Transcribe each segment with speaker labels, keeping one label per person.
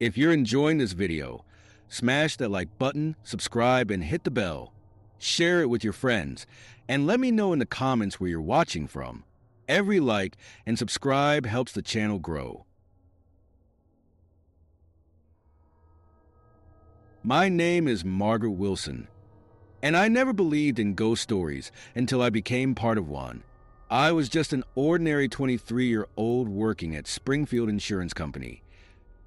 Speaker 1: If you're enjoying this video, smash that like button, subscribe, and hit the bell. Share it with your friends, and let me know in the comments where you're watching from. Every like and subscribe helps the channel grow. My name is Margaret Wilson, and I never believed in ghost stories until I became part of one. I was just an ordinary 23-year-old working at Springfield Insurance Company,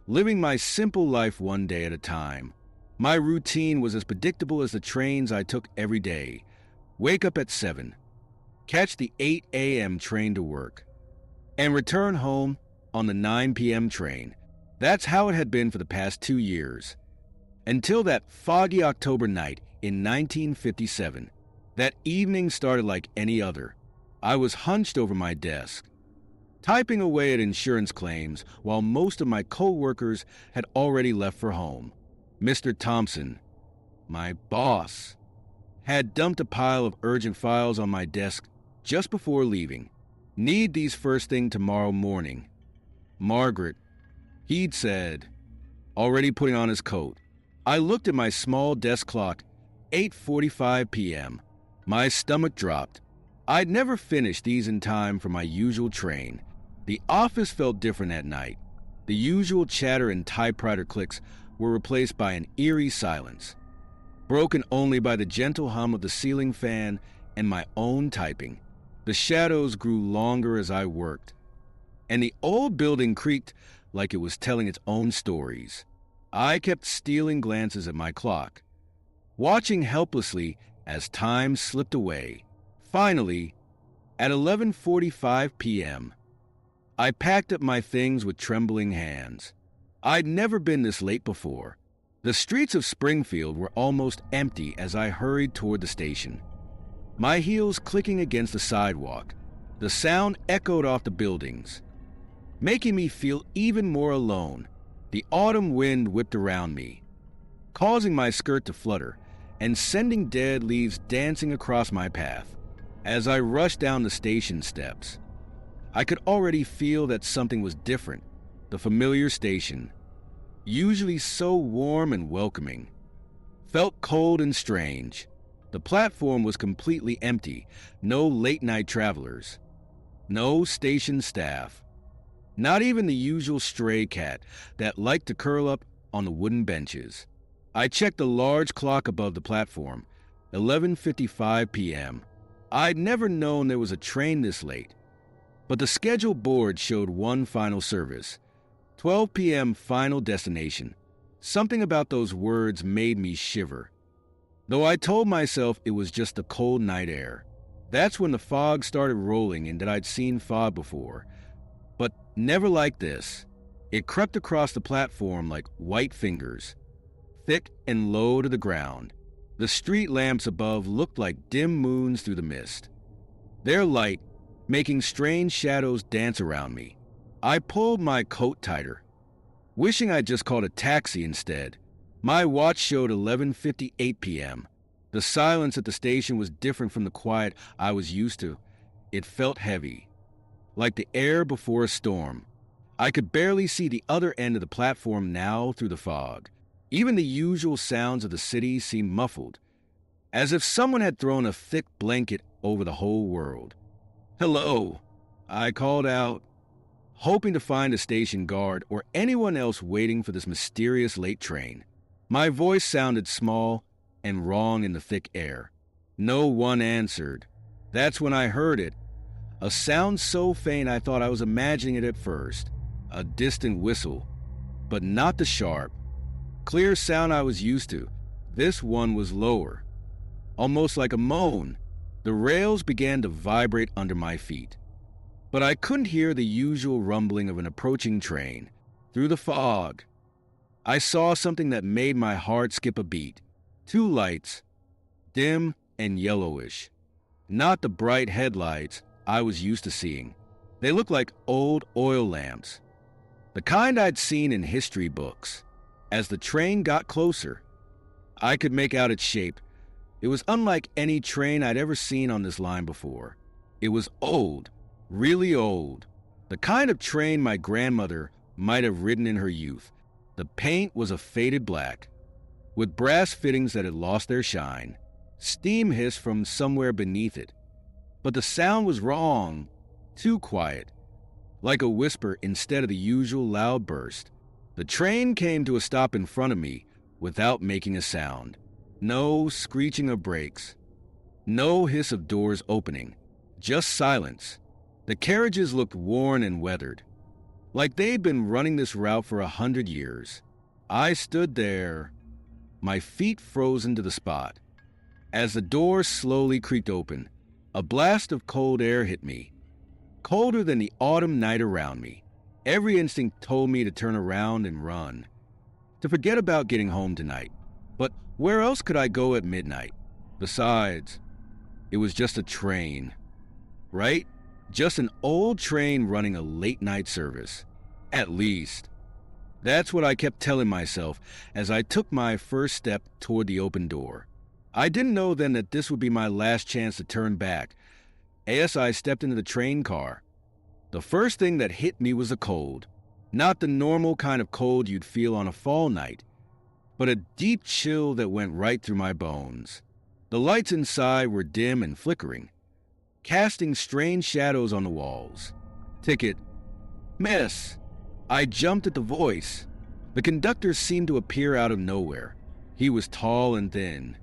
Speaker 1: living my simple life one day at a time. My routine was as predictable as the trains I took every day. Wake up at 7, catch the 8 a.m. train to work, and return home on the 9 p.m. train. That's how it had been for the past 2 years. Until that foggy October night in 1957. That evening started like any other. I was hunched over my desk, typing away at insurance claims while most of my co-workers had already left for home. Mr. Thompson, my boss, had dumped a pile of urgent files on my desk just before leaving. Need these first thing tomorrow morning. Margaret, he'd said, already putting on his coat. I looked at my small desk clock, 8:45 p.m. My stomach dropped. I'd never finished these in time for my usual train. The office felt different at night. The usual chatter and typewriter clicks were replaced by an eerie silence, broken only by the gentle hum of the ceiling fan and my own typing. The shadows grew longer as I worked, and the old building creaked like it was telling its own stories. I kept stealing glances at my clock, watching helplessly as time slipped away. Finally, at 11:45 p.m., I packed up my things with trembling hands. I'd never been this late before. The streets of Springfield were almost empty as I hurried toward the station, my heels clicking against the sidewalk. The sound echoed off the buildings, making me feel even more alone. The autumn wind whipped around me, causing my skirt to flutter and sending dead leaves dancing across my path. As I rushed down the station steps, I could already feel that something was different. The familiar station, usually so warm and welcoming, felt cold and strange. The platform was completely empty, no late-night travelers, no station staff. Not even the usual stray cat that liked to curl up on the wooden benches. I checked the large clock above the platform, 11:55 p.m. I'd never known there was a train this late, but the schedule board showed one final service, 12 p.m. final destination. Something about those words made me shiver, though I told myself it was just the cold night air. That's when the fog started rolling and that I'd seen fog before, but never like this. It crept across the platform like white fingers, thick and low to the ground. The street lamps above looked like dim moons through the mist, their light making strange shadows dance around me. I pulled my coat tighter, wishing I'd just called a taxi instead. My watch showed 11:58 p.m. The silence at the station was different from the quiet I was used to. It felt heavy, like the air before a storm. I could barely see the other end of the platform now through the fog. Even the usual sounds of the city seemed muffled, as if someone had thrown a thick blanket over the whole world. "Hello," I called out, hoping to find a station guard or anyone else waiting for this mysterious late train. My voice sounded small and wrong in the thick air. No one answered. That's when I heard it. A sound so faint I thought I was imagining it at first. A distant whistle, but not the sharp, clear sound I was used to. This one was lower, almost like a moan. The rails began to vibrate under my feet, but I couldn't hear the usual rumbling of an approaching train. Through the fog, I saw something that made my heart skip a beat. Two lights, dim and yellowish. Not the bright headlights I was used to seeing. They looked like old oil lamps, the kind I'd seen in history books. As the train got closer, I could make out its shape. It was unlike any train I'd ever seen on this line before. It was old, really old, the kind of train my grandmother might have ridden in her youth. The paint was a faded black, with brass fittings that had lost their shine. Steam hissed from somewhere beneath it, but the sound was wrong, too quiet, like a whisper instead of the usual loud burst. The train came to a stop in front of me without making a sound. No screeching of brakes, no hiss of doors opening, just silence. The carriages looked worn and weathered, like they'd been running this route for 100 years. I stood there, my feet frozen to the spot. As the door slowly creaked open, a blast of cold air hit me, colder than the autumn night around me. Every instinct told me to turn around and run, to forget about getting home tonight. But where else could I go at midnight? Besides, it was just a train, right? Just an old train running a late-night service. At least. That's what I kept telling myself as I took my first step toward the open door. I didn't know then that this would be my last chance to turn back. As I stepped into the train car, the first thing that hit me was the cold. Not the normal kind of cold you'd feel on a fall night, but a deep chill that went right through my bones. The lights inside were dim and flickering, casting strange shadows on the walls. Ticket. Miss. I jumped at the voice. The conductor seemed to appear out of nowhere. He was tall and thin,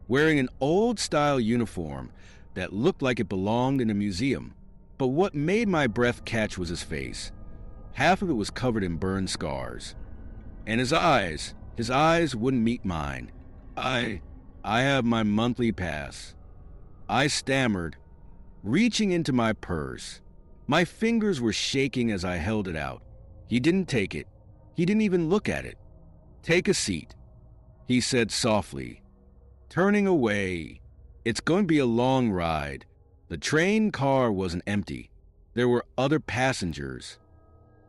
Speaker 1: wearing an old-style uniform that looked like it belonged in a museum. But what made my breath catch was his face. Half of it was covered in burn scars. And his eyes wouldn't meet mine. I have my monthly pass. I stammered, reaching into my purse. My fingers were shaking as I held it out. He didn't take it. He didn't even look at it. Take a seat, he said softly, turning away. It's going to be a long ride. The train car wasn't empty. There were other passengers,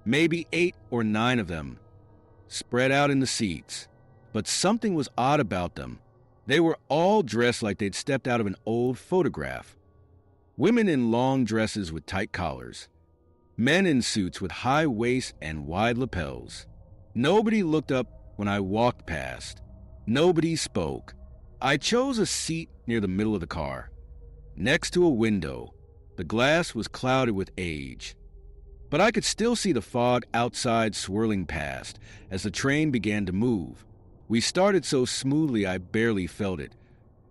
Speaker 1: maybe 8 or 9 of them, spread out in the seats. But something was odd about them. They were all dressed like they'd stepped out of an old photograph. Women in long dresses with tight collars. Men in suits with high waists and wide lapels. Nobody looked up when I walked past. Nobody spoke. I chose a seat near the middle of the car, next to a window. The glass was clouded with age, but I could still see the fog outside swirling past as the train began to move. We started so smoothly I barely felt it,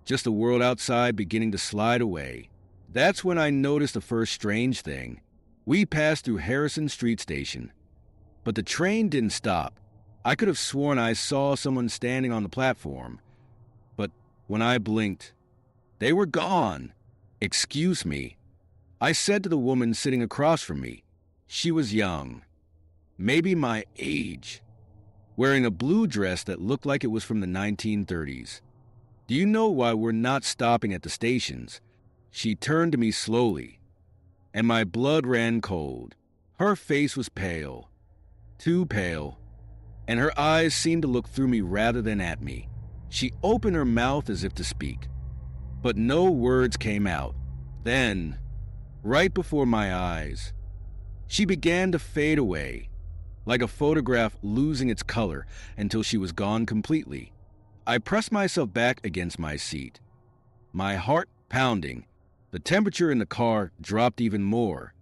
Speaker 1: just the world outside beginning to slide away. That's when I noticed the first strange thing. We passed through Harrison Street Station, but the train didn't stop. I could have sworn I saw someone standing on the platform, but when I blinked, they were gone. Excuse me, I said to the woman sitting across from me. She was young, maybe my age, wearing a blue dress that looked like it was from the 1930s. Do you know why we're not stopping at the stations? She turned to me slowly, and my blood ran cold. Her face was pale, too pale, and her eyes seemed to look through me rather than at me. She opened her mouth as if to speak, but no words came out. Then, right before my eyes, she began to fade away, like a photograph losing its color until she was gone completely. I pressed myself back against my seat, my heart pounding. The temperature in the car dropped even more,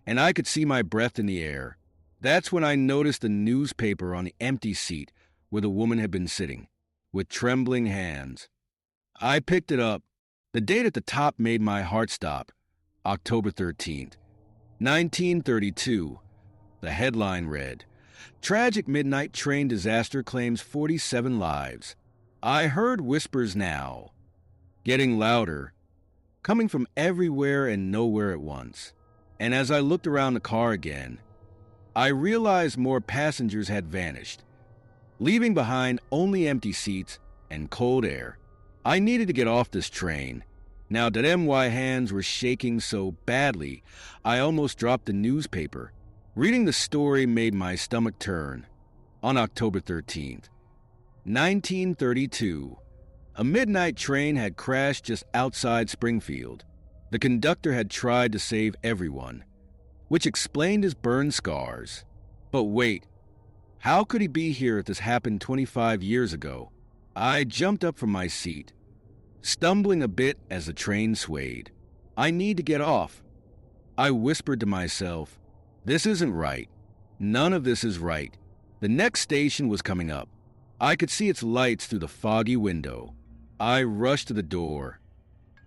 Speaker 1: and I could see my breath in the air. That's when I noticed the newspaper on the empty seat where the woman had been sitting, with trembling hands. I picked it up. The date at the top made my heart stop. October 13th, 1932. The headline read, "Tragic midnight train disaster claims 47 lives." I heard whispers now, getting louder, coming from everywhere and nowhere at once. And as I looked around the car again, I realized more passengers had vanished, leaving behind only empty seats and cold air. I needed to get off this train. Now that my hands were shaking so badly, I almost dropped the newspaper. Reading the story made my stomach turn. On October 13th, 1932, a midnight train had crashed just outside Springfield. The conductor had tried to save everyone, which explained his burn scars. But wait, How could he be here if this happened 25 years ago? I jumped up from my seat, stumbling a bit as the train swayed. I need to get off. I whispered to myself, this isn't right. None of this is right. The next station was coming up. I could see its lights through the foggy window. I rushed to the door,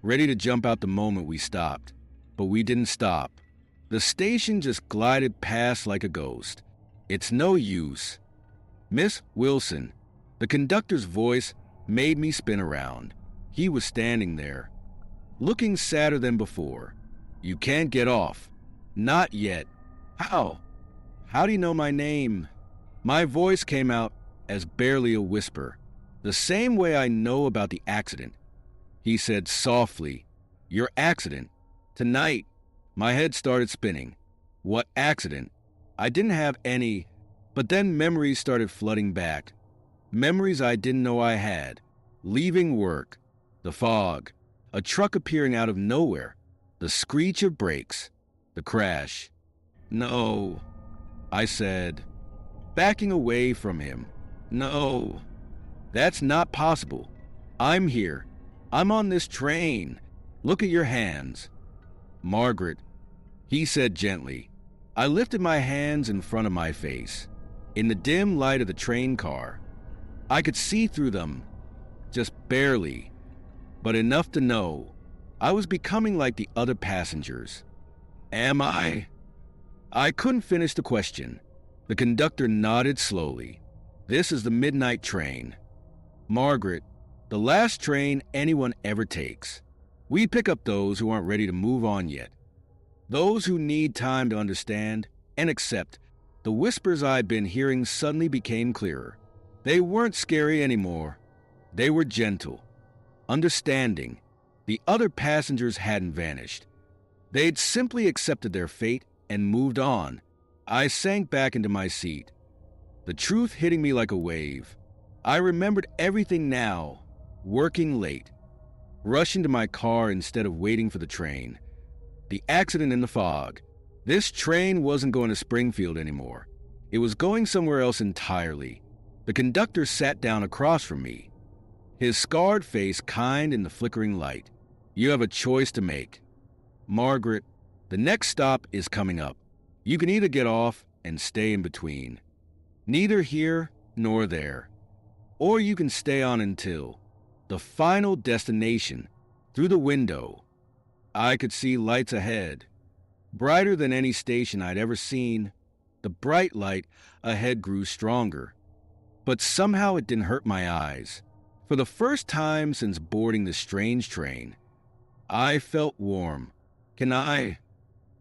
Speaker 1: ready to jump out the moment we stopped. But we didn't stop. The station just glided past like a ghost. It's no use. Miss Wilson. The conductor's voice made me spin around. He was standing there, looking sadder than before. You can't get off. Not yet. How? How do you know my name? My voice came out as barely a whisper, the same way I know about the accident. He said softly, your accident. Tonight. My head started spinning. What accident? I didn't have any, but then memories started flooding back. Memories I didn't know I had. Leaving work. The fog. A truck appearing out of nowhere. The screech of brakes. The crash. No, I said, backing away from him. No, that's not possible. I'm here. I'm on this train. Look at your hands. Margaret, he said gently. I lifted my hands in front of my face. In the dim light of the train car, I could see through them, just barely, but enough to know I was becoming like the other passengers. Am I? I couldn't finish the question. The conductor nodded slowly. This is the midnight train. Margaret, the last train anyone ever takes. We pick up those who aren't ready to move on yet. Those who need time to understand and accept. The whispers I'd been hearing suddenly became clearer. They weren't scary anymore. They were gentle, understanding. The other passengers hadn't vanished. They'd simply accepted their fate and moved on. I sank back into my seat, the truth hitting me like a wave. I remembered everything now, working late, rushing to my car instead of waiting for the train. The accident in the fog. This train wasn't going to Springfield anymore. It was going somewhere else entirely. The conductor sat down across from me, his scarred face kind in the flickering light. You have a choice to make. Margaret, the next stop is coming up. You can either get off and stay in between, neither here nor there, or you can stay on until the final destination. Through the window, I could see lights ahead, brighter than any station I'd ever seen. The bright light ahead grew stronger, but somehow it didn't hurt my eyes. For the first time since boarding the strange train, I felt warm. Can I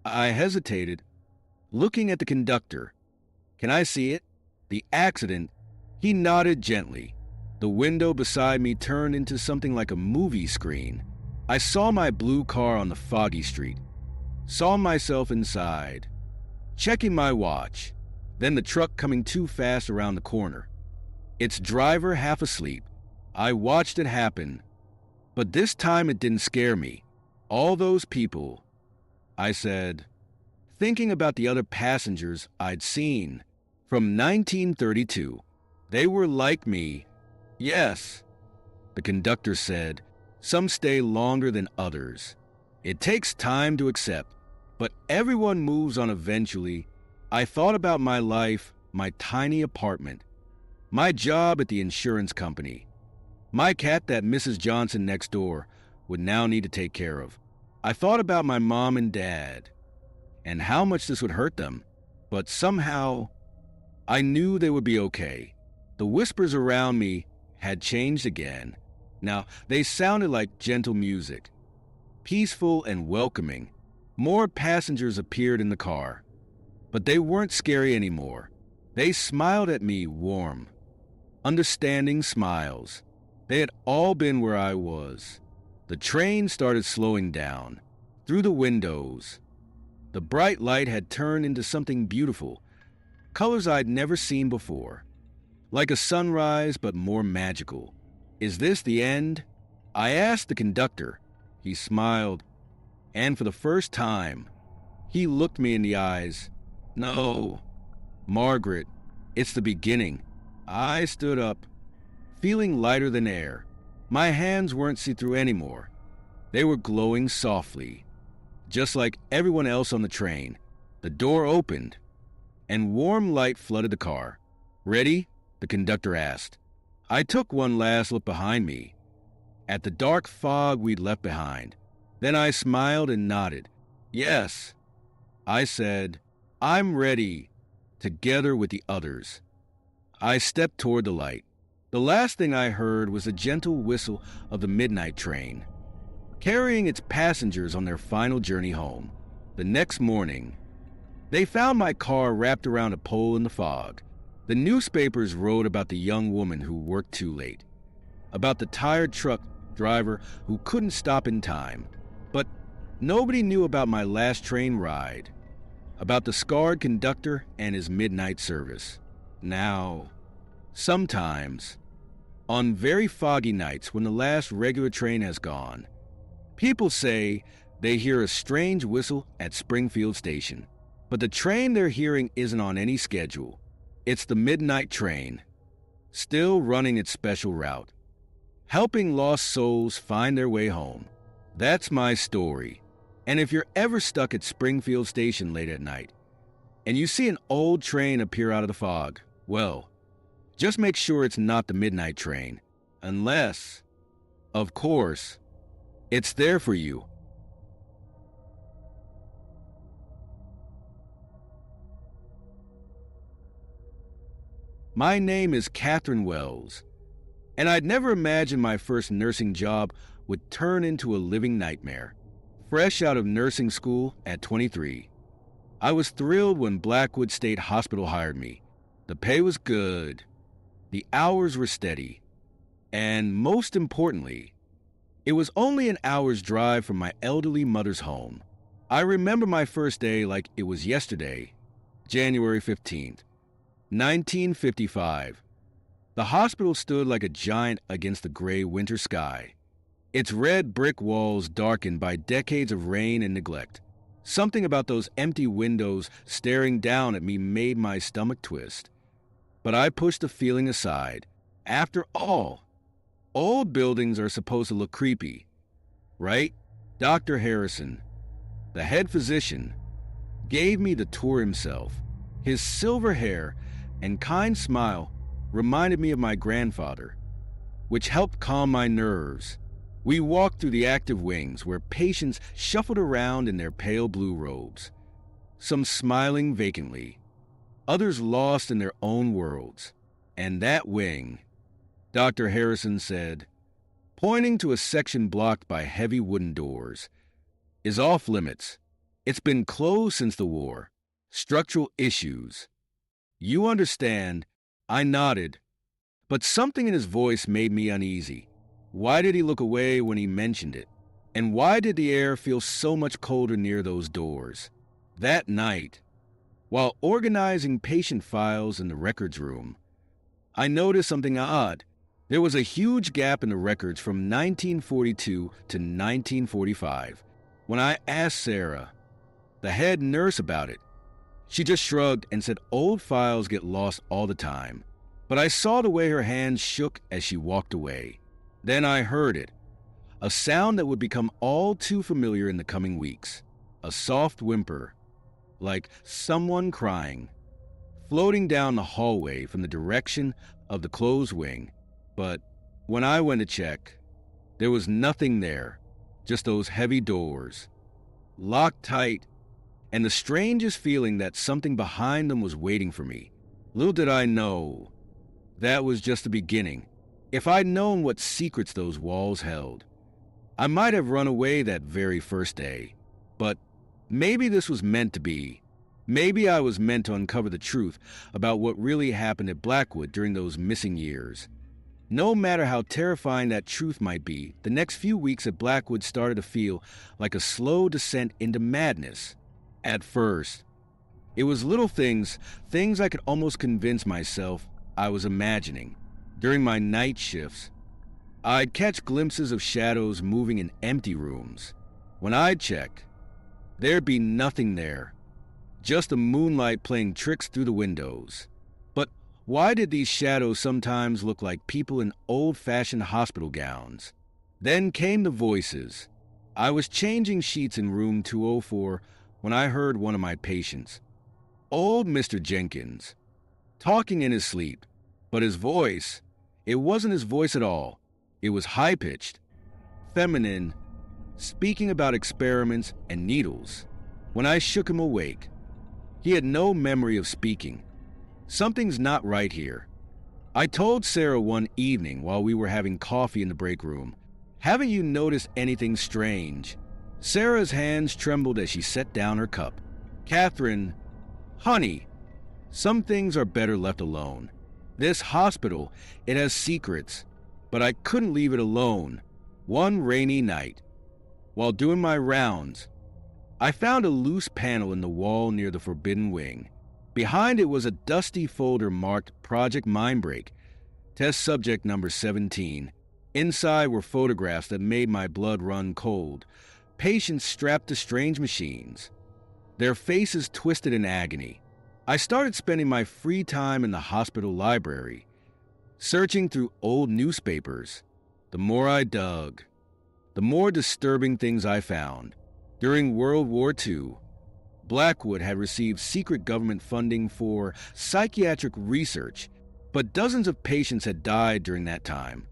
Speaker 1: hesitated, looking at the conductor. Can I see it? The accident. He nodded gently. The window beside me turned into something like a movie screen. I saw my blue car on the foggy street. Saw myself inside, checking my watch. Then the truck coming too fast around the corner. Its driver half asleep. I watched it happen. But this time it didn't scare me. All those people, I said, thinking about the other passengers I'd seen from 1932. They were like me. Yes, the conductor said. Some stay longer than others. It takes time to accept, but everyone moves on eventually. I thought about my life, my tiny apartment, my job at the insurance company, my cat that Mrs. Johnson next door would now need to take care of. I thought about my mom and dad and how much this would hurt them, but somehow I knew they would be okay. The whispers around me had changed again. Now they sounded like gentle music, peaceful and welcoming. More passengers appeared in the car, but they weren't scary anymore. They smiled at me, warm, understanding smiles. They had all been where I was. The train started slowing down. Through the windows, the bright light had turned into something beautiful, colors I'd never seen before, like a sunrise but more magical. Is this the end? I asked the conductor. He smiled, and for the first time, he looked me in the eyes. No, Margaret, It's the beginning. I stood up, feeling lighter than air. My hands weren't see-through anymore. They were glowing softly, just like everyone else on the train. The door opened, and warm light flooded the car. "Ready?" the conductor asked. I took one last look behind me, at the dark fog we'd left behind. Then I smiled and nodded. "Yes," I said, "I'm ready," together with the others. I stepped toward the light. The last thing I heard was the gentle whistle of the midnight train, carrying its passengers on their final journey home. The next morning, they found my car wrapped around a pole in the fog. The newspapers wrote about the young woman who worked too late, about the tired truck driver who couldn't stop in time. But nobody knew about my last train ride, about the scarred conductor and his midnight service. Now, sometimes, on very foggy nights when the last regular train has gone, people say they hear a strange whistle at Springfield Station. But the train they're hearing isn't on any schedule. It's the midnight train, still running its special route, helping lost souls find their way home. That's my story. And if you're ever stuck at Springfield Station late at night, and you see an old train appear out of the fog, well, just make sure it's not the midnight train. Unless, of course, it's there for you. My name is Catherine Wells, and I'd never imagined my first nursing job would turn into a living nightmare. Fresh out of nursing school at 23, I was thrilled when Blackwood State Hospital hired me. The pay was good, the hours were steady, and most importantly, it was only an hour's drive from my elderly mother's home. I remember my first day like it was yesterday, January 15th. 1955. The hospital stood like a giant against the gray winter sky, its red brick walls darkened by decades of rain and neglect. Something about those empty windows staring down at me made my stomach twist. But I pushed the feeling aside. After all, old buildings are supposed to look creepy, right? Dr. Harrison, the head physician, gave me the tour himself. His silver hair and kind smile reminded me of my grandfather, which helped calm my nerves. We walked through the active wings where patients shuffled around in their pale blue robes, some smiling vacantly, others lost in their own worlds. And that wing, Dr. Harrison said, pointing to a section blocked by heavy wooden doors, is off limits. It's been closed since the war. Structural issues. You understand, I nodded, but something in his voice made me uneasy. Why did he look away when he mentioned it? And why did the air feel so much colder near those doors? That night, while organizing patient files in the records room, I noticed something odd. There was a huge gap in the records from 1942 to 1945. When I asked Sarah, the head nurse, about it, she just shrugged and said old files get lost all the time. But I saw the way her hands shook as she walked away. Then I heard it, a sound that would become all too familiar in the coming weeks. A soft whimper, like someone crying, floating down the hallway from the direction of the closed wing. But when I went to check, there was nothing there, just those heavy doors, locked tight, and the strangest feeling that something behind them was waiting for me. Little did I know, that was just the beginning. If I'd known what secrets those walls held, I might have run away that very first day. But maybe this was meant to be. Maybe I was meant to uncover the truth about what really happened at Blackwood during those missing years. No matter how terrifying that truth might be, the next few weeks at Blackwood started to feel like a slow descent into madness. At first, it was little things I could almost convince myself I was imagining. During my night shifts, I'd catch glimpses of shadows moving in empty rooms. When I'd check, there'd be nothing there, just the moonlight playing tricks through the windows. But Why did these shadows sometimes look like people in old-fashioned hospital gowns? Then came the voices. I was changing sheets in room 204 when I heard one of my patients, old Mr. Jenkins, talking in his sleep. But his voice, it wasn't his voice at all. It was high-pitched, feminine, speaking about experiments and needles. When I shook him awake, he had no memory of speaking. Something's not right here. I told Sarah one evening while we were having coffee in the break room, "Haven't you noticed anything strange?" Sarah's hands trembled as she set down her cup. "Catherine, honey, some things are better left alone. This hospital, it has secrets, but I couldn't leave it alone." One rainy night, while doing my rounds, I found a loose panel in the wall near the forbidden wing. Behind it was a dusty folder marked Project Mindbreak, test subject number 17. Inside were photographs that made my blood run cold. Patients strapped to strange machines, their faces twisted in agony. I started spending my free time in the hospital library, searching through old newspapers. The more I dug, the more disturbing things I found. During World War II, Blackwood had received secret government funding for psychiatric research, but dozens of patients had died during that time.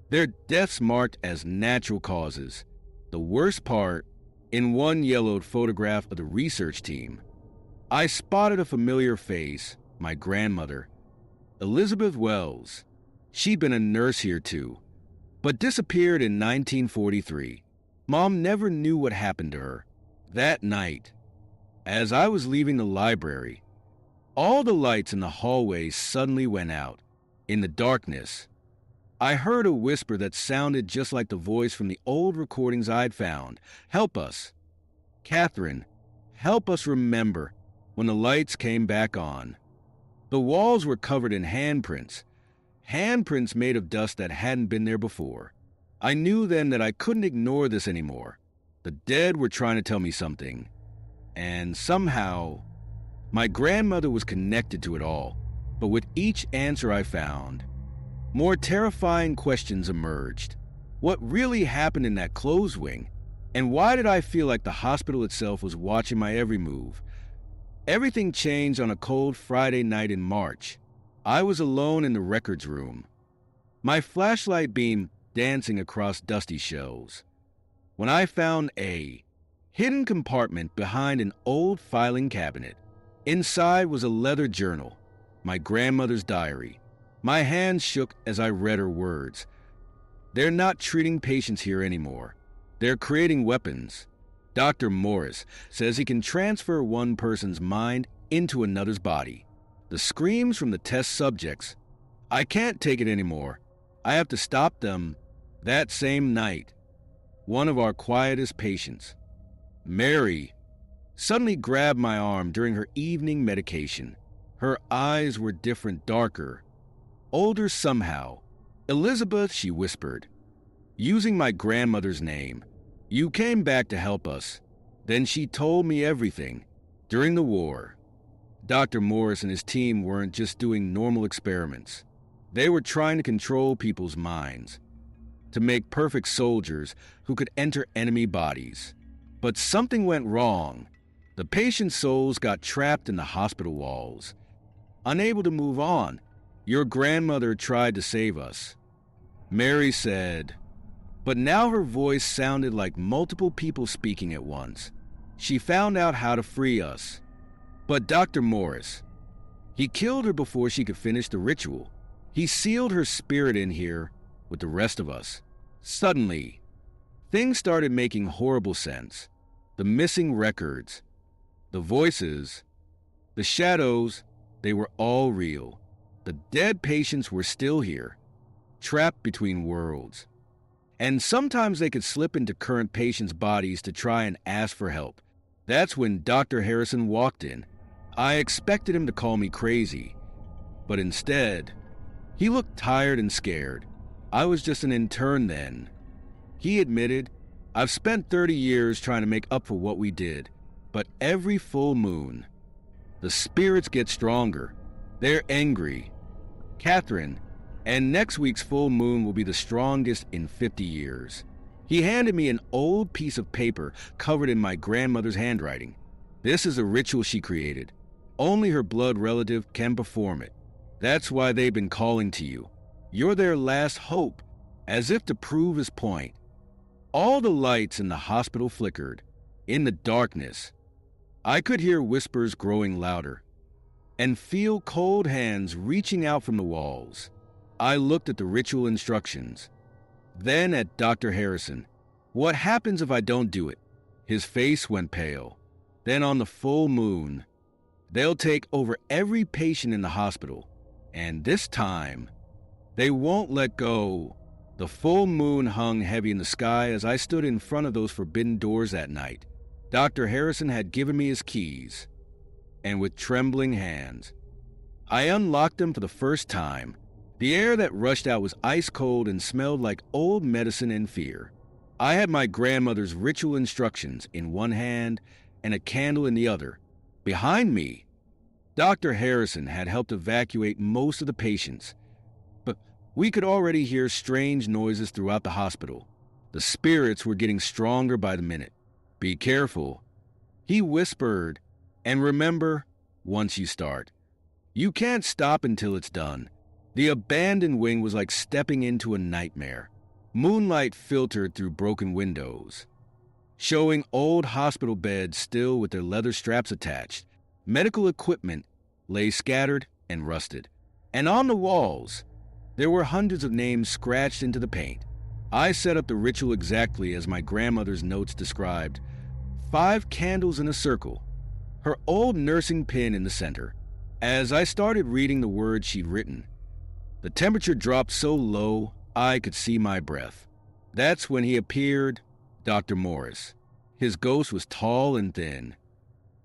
Speaker 1: Their deaths marked as natural causes. The worst part, in one yellowed photograph of the research team, I spotted a familiar face, my grandmother, Elizabeth Wells. She'd been a nurse here too, but disappeared in 1943. Mom never knew what happened to her. That night, as I was leaving the library, all the lights in the hallway suddenly went out. In the darkness, I heard a whisper that sounded just like the voice from the old recordings I'd found. "Help us. Catherine, help us remember." When the lights came back on, the walls were covered in handprints made of dust that hadn't been there before. I knew then that I couldn't ignore this anymore. The dead were trying to tell me something. And somehow, my grandmother was connected to it all. But with each answer I found, more terrifying questions emerged. What really happened in that closed wing? And why did I feel like the hospital itself was watching my every move? Everything changed on a cold Friday night in March. I was alone in the records room, my flashlight beam dancing across dusty shelves, when I found a hidden compartment behind an old filing cabinet. Inside was a leather journal, my grandmother's diary. My hands shook as I read her words. "They're not treating patients here anymore. They're creating weapons. Dr. Morris says he can transfer one person's mind into another's body." The screams from the test subjects. "I can't take it anymore. I have to stop them." That same night, one of our quietest patients, Mary, suddenly grabbed my arm during her evening medication. Her eyes were different, darker, older somehow. "Elizabeth," she whispered, using my grandmother's name, "you came back to help us." Then she told me everything. During the war, Dr. Morris and his team weren't just doing normal experiments. They were trying to control people's minds, to make perfect soldiers who could enter enemy bodies. But something went wrong. The patient's souls got trapped in the hospital walls, unable to move on. "Your grandmother tried to save us," Mary said, but now her voice sounded like multiple people speaking at once. "She found out how to free us. But Dr. Morris, he killed her before she could finish the ritual. He sealed her spirit in here with the rest of us." Suddenly, things started making horrible sense. The missing records, the voices, the shadows, they were all real. The dead patients were still here, trapped between worlds. And sometimes they could slip into current patients' bodies to try and ask for help. That's when Dr. Harrison walked in. I expected him to call me crazy, but instead, he looked tired and scared. I was just an intern then. He admitted, "I've spent 30 years trying to make up for what we did, but every full moon, the spirits get stronger. They're angry. Catherine, and next week's full moon will be the strongest in 50 years. He handed me an old piece of paper covered in my grandmother's handwriting. This is a ritual she created. Only her blood relative can perform it. That's why they've been calling to you. You're their last hope, as if to prove his point. All the lights in the hospital flickered. In the darkness, I could hear whispers growing louder and feel cold hands reaching out from the walls. I looked at the ritual instructions, then at Dr. Harrison. What happens if I don't do it? His face went pale. Then on the full moon, they'll take over every patient in the hospital, and this time, they won't let go. The full moon hung heavy in the sky as I stood in front of those forbidden doors that night. Dr. Harrison had given me his keys, and with trembling hands, I unlocked them for the first time. The air that rushed out was ice cold and smelled like old medicine and fear. I had my grandmother's ritual instructions in one hand and a candle in the other. Behind me, Dr. Harrison had helped evacuate most of the patients, but we could already hear strange noises throughout the hospital. The spirits were getting stronger by the minute. Be careful, he whispered, and remember, once you start, you can't stop until it's done. The abandoned wing was like stepping into a nightmare. Moonlight filtered through broken windows, showing old hospital beds still with their leather straps attached. Medical equipment lay scattered and rusted. And on the walls, there were hundreds of names scratched into the paint. I set up the ritual exactly as my grandmother's notes described. 5 candles in a circle, her old nursing pin in the center. As I started reading the words she'd written, the temperature dropped so low I could see my breath. That's when he appeared, Dr. Morris. His ghost was tall and thin,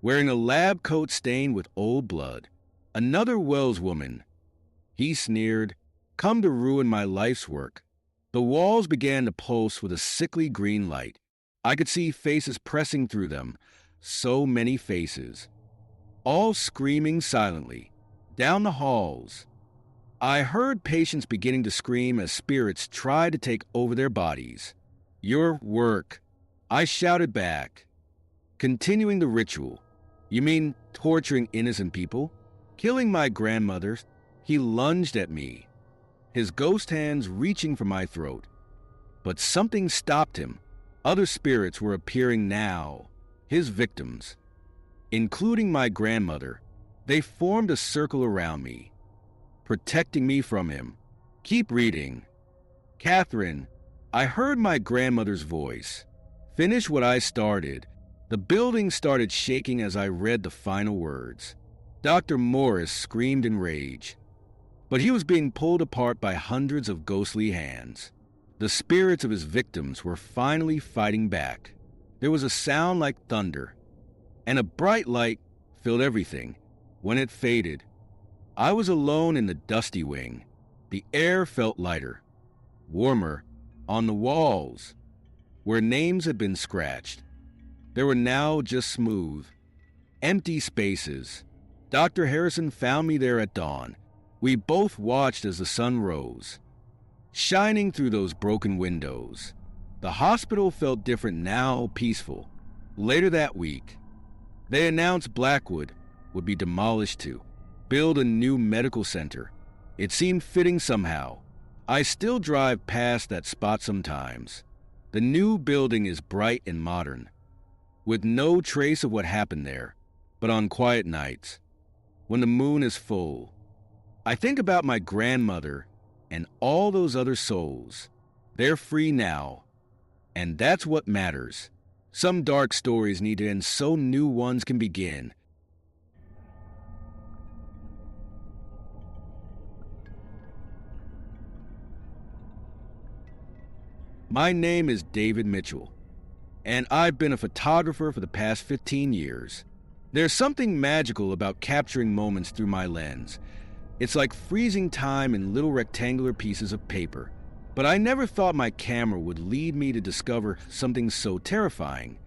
Speaker 1: wearing a lab coat stained with old blood. Another Wells woman. He sneered, come to ruin my life's work. The walls began to pulse with a sickly green light. I could see faces pressing through them, so many faces, all screaming silently. Down the halls, I heard patients beginning to scream as spirits tried to take over their bodies. Your work, I shouted back, continuing the ritual. You mean torturing innocent people? Killing my grandmother? He lunged at me, his ghost hands reaching for my throat. But something stopped him. Other spirits were appearing now, his victims, including my grandmother. They formed a circle around me, protecting me from him. Keep reading. Catherine, I heard my grandmother's voice. Finish what I started. The building started shaking as I read the final words. Dr. Morris screamed in rage, but he was being pulled apart by hundreds of ghostly hands. The spirits of his victims were finally fighting back. There was a sound like thunder, and a bright light filled everything. When it faded, I was alone in the dusty wing. The air felt lighter, warmer. On the walls, where names had been scratched, there were now just smooth, empty spaces. Dr. Harrison found me there at dawn. We both watched as the sun rose, shining through those broken windows. The hospital felt different now, peaceful. Later that week, they announced Blackwood would be demolished to build a new medical center. It seemed fitting somehow. I still drive past that spot sometimes. The new building is bright and modern, with no trace of what happened there. But on quiet nights, when the moon is full, I think about my grandmother and all those other souls. They're free now, and that's what matters. Some dark stories need to end so new ones can begin. My name is David Mitchell, and I've been a photographer for the past 15 years. There's something magical about capturing moments through my lens. It's like freezing time in little rectangular pieces of paper. But I never thought my camera would lead me to discover something so terrifying,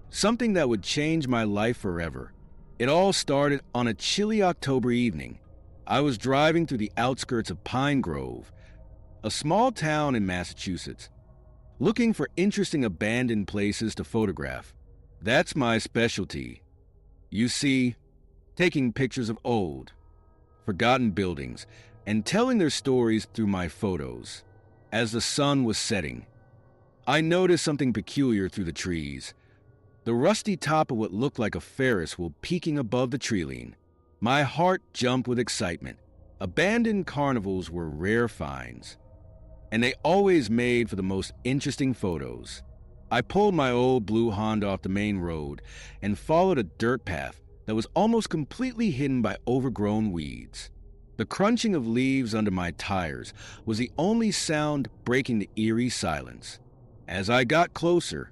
Speaker 1: something that would change my life forever. It all started on a chilly October evening. I was driving through the outskirts of Pine Grove, a small town in Massachusetts, looking for interesting abandoned places to photograph. That's my specialty. You see, taking pictures of old, forgotten buildings and telling their stories through my photos. As the sun was setting, I noticed something peculiar through the trees. The rusty top of what looked like a Ferris wheel peeking above the tree-line. My heart jumped with excitement. Abandoned carnivals were rare finds, and they always made for the most interesting photos. I pulled my old blue Honda off the main road and followed a dirt path that was almost completely hidden by overgrown weeds. The crunching of leaves under my tires was the only sound breaking the eerie silence. As I got closer,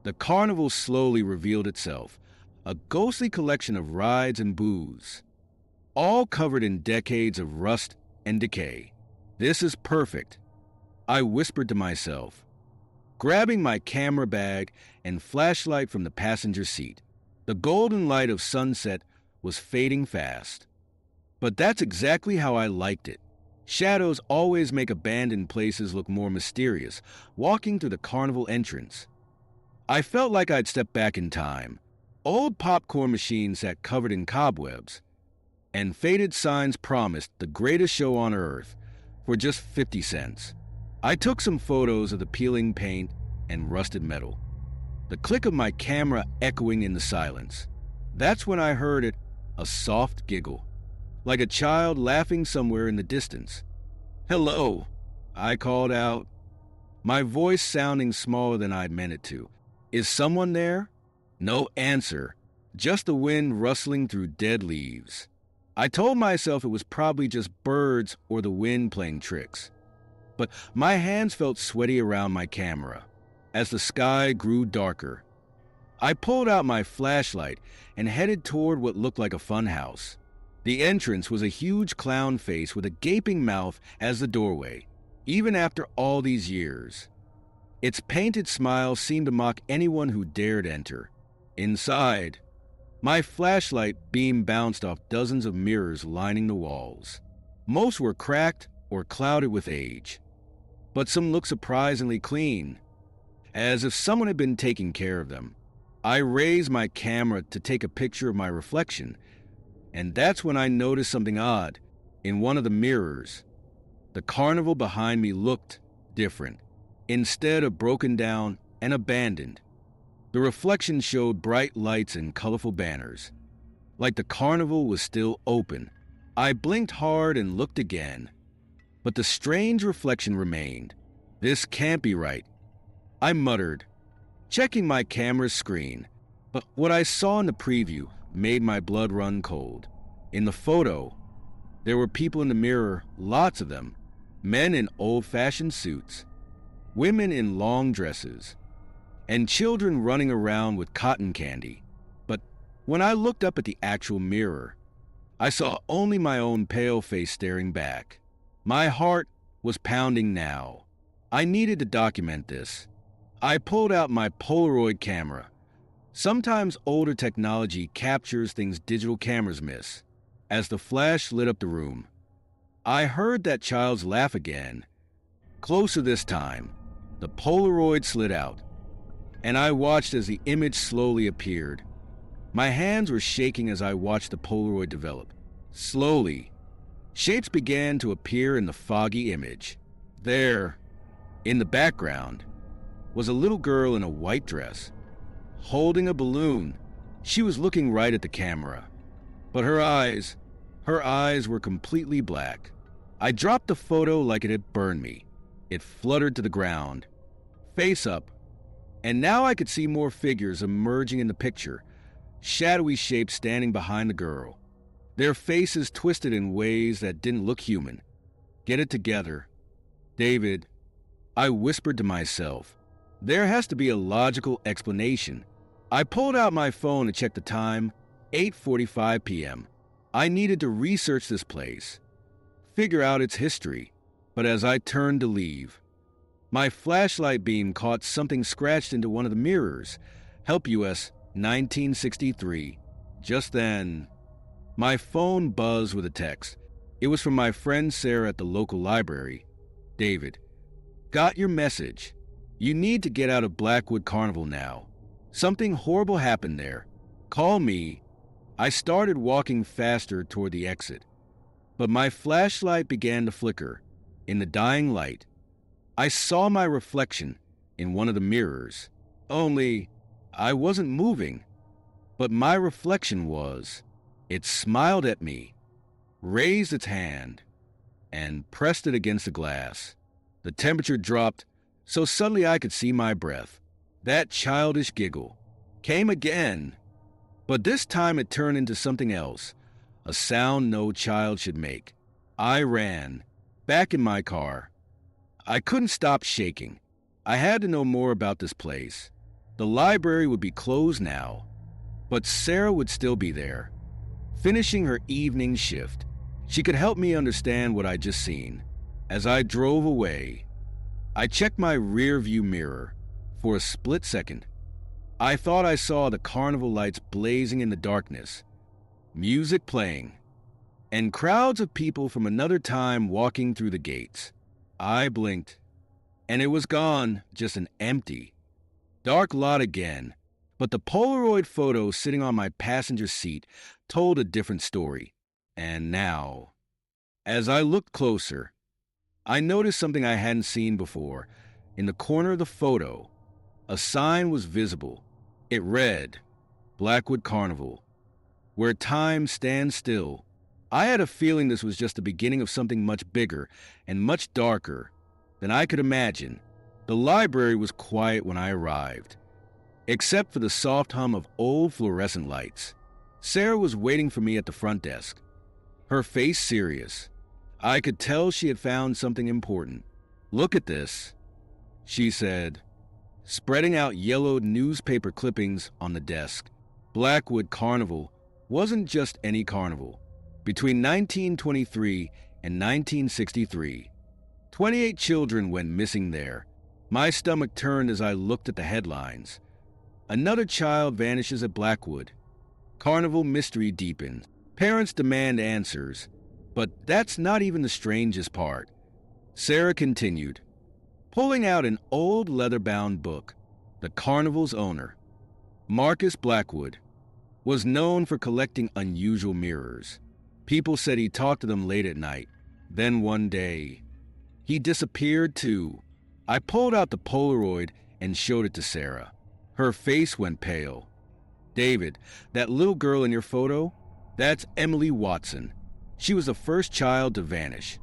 Speaker 1: the carnival slowly revealed itself, a ghostly collection of rides and booths, all covered in decades of rust and decay. This is perfect, I whispered to myself, grabbing my camera bag and flashlight from the passenger seat. The golden light of sunset was fading fast. But that's exactly how I liked it. Shadows always make abandoned places look more mysterious, walking through the carnival entrance. I felt like I'd stepped back in time. Old popcorn machines sat covered in cobwebs, and faded signs promised the greatest show on earth for just 50 cents. I took some photos of the peeling paint and rusted metal, the click of my camera echoing in the silence. That's when I heard it, a soft giggle, like a child laughing somewhere in the distance. "Hello," I called out, my voice sounding smaller than I'd meant it to. "Is someone there?" No answer, just the wind rustling through dead leaves. I told myself it was probably just birds or the wind playing tricks. But my hands felt sweaty around my camera. As the sky grew darker, I pulled out my flashlight and headed toward what looked like a funhouse. The entrance was a huge clown face with a gaping mouth as the doorway, even after all these years. Its painted smile seemed to mock anyone who dared enter. Inside, my flashlight beam bounced off dozens of mirrors lining the walls. Most were cracked or clouded with age, but some looked surprisingly clean, as if someone had been taking care of them. I raised my camera to take a picture of my reflection, and that's when I noticed something odd. In one of the mirrors, the carnival behind me looked different. Instead of broken down and abandoned, the reflection showed bright lights and colorful banners, like the carnival was still open. I blinked hard and looked again, but the strange reflection remained. "This can't be right," I muttered, checking my camera's screen. But what I saw in the preview made my blood run cold. In the photo, there were people in the mirror, lots of them, men in old-fashioned suits, women in long dresses, and children running around with cotton candy. But when I looked up at the actual mirror, I saw only my own pale face staring back. My heart was pounding now. I needed to document this. I pulled out my Polaroid camera. Sometimes older technology captures things digital cameras miss. As the flash lit up the room, I heard that child's laugh again. Closer this time, the Polaroid slid out, and I watched as the image slowly appeared. My hands were shaking as I watched the Polaroid develop. Slowly, shapes began to appear in the foggy image. There, in the background, was a little girl in a white dress, holding a balloon. She was looking right at the camera, but her eyes were completely black. I dropped the photo like it had burned me. It fluttered to the ground, face up, and now I could see more figures emerging in the picture, shadowy shapes standing behind the girl, their faces twisted in ways that didn't look human. "Get it together, David," I whispered to myself. "There has to be a logical explanation." I pulled out my phone to check the time, 8:45 p.m. I needed to research this place, figure out its history. But as I turned to leave, my flashlight beam caught something scratched into one of the mirrors. "Help US 1963. Just then, my phone buzzed with a text. It was from my friend Sarah at the local library. David, got your message. You need to get out of Blackwood Carnival now. Something horrible happened there. Call me. I started walking faster toward the exit, but my flashlight began to flicker. In the dying light, I saw my reflection in one of the mirrors. Only, I wasn't moving, but my reflection was. It smiled at me, raised its hand, and pressed it against the glass. The temperature dropped so suddenly I could see my breath. That childish giggle came again, but this time it turned into something else, a sound no child should make. I ran, back in my car. I couldn't stop shaking. I had to know more about this place. The library would be closed now, but Sarah would still be there, finishing her evening shift. She could help me understand what I'd just seen. As I drove away, I checked my rear-view mirror. For a split second, I thought I saw the carnival lights blazing in the darkness, music playing, and crowds of people from another time walking through the gates. I blinked, and it was gone, just an empty, dark lot again. But the Polaroid photo sitting on my passenger seat told a different story. And now, as I looked closer, I noticed something I hadn't seen before. In the corner of the photo, a sign was visible. It read, Blackwood Carnival, where time stands still. I had a feeling this was just the beginning of something much bigger and much darker than I could imagine. The library was quiet when I arrived, except for the soft hum of old fluorescent lights. Sarah was waiting for me at the front desk, her face serious. I could tell she had found something important. Look at this, she said, spreading out yellowed newspaper clippings on the desk. Blackwood Carnival wasn't just any carnival. Between 1923 and 1963, 28 children went missing there. My stomach turned as I looked at the headlines. Another child vanishes at Blackwood. Carnival mystery deepens. Parents demand answers. But that's not even the strangest part. Sarah continued, pulling out an old leather-bound book. The carnival's owner, Marcus Blackwood, was known for collecting unusual mirrors. People said he talked to them late at night. Then one day, he disappeared too. I pulled out the Polaroid and showed it to Sarah. Her face went pale. David, that little girl in your photo, that's Emily Watson. She was the first child to vanish.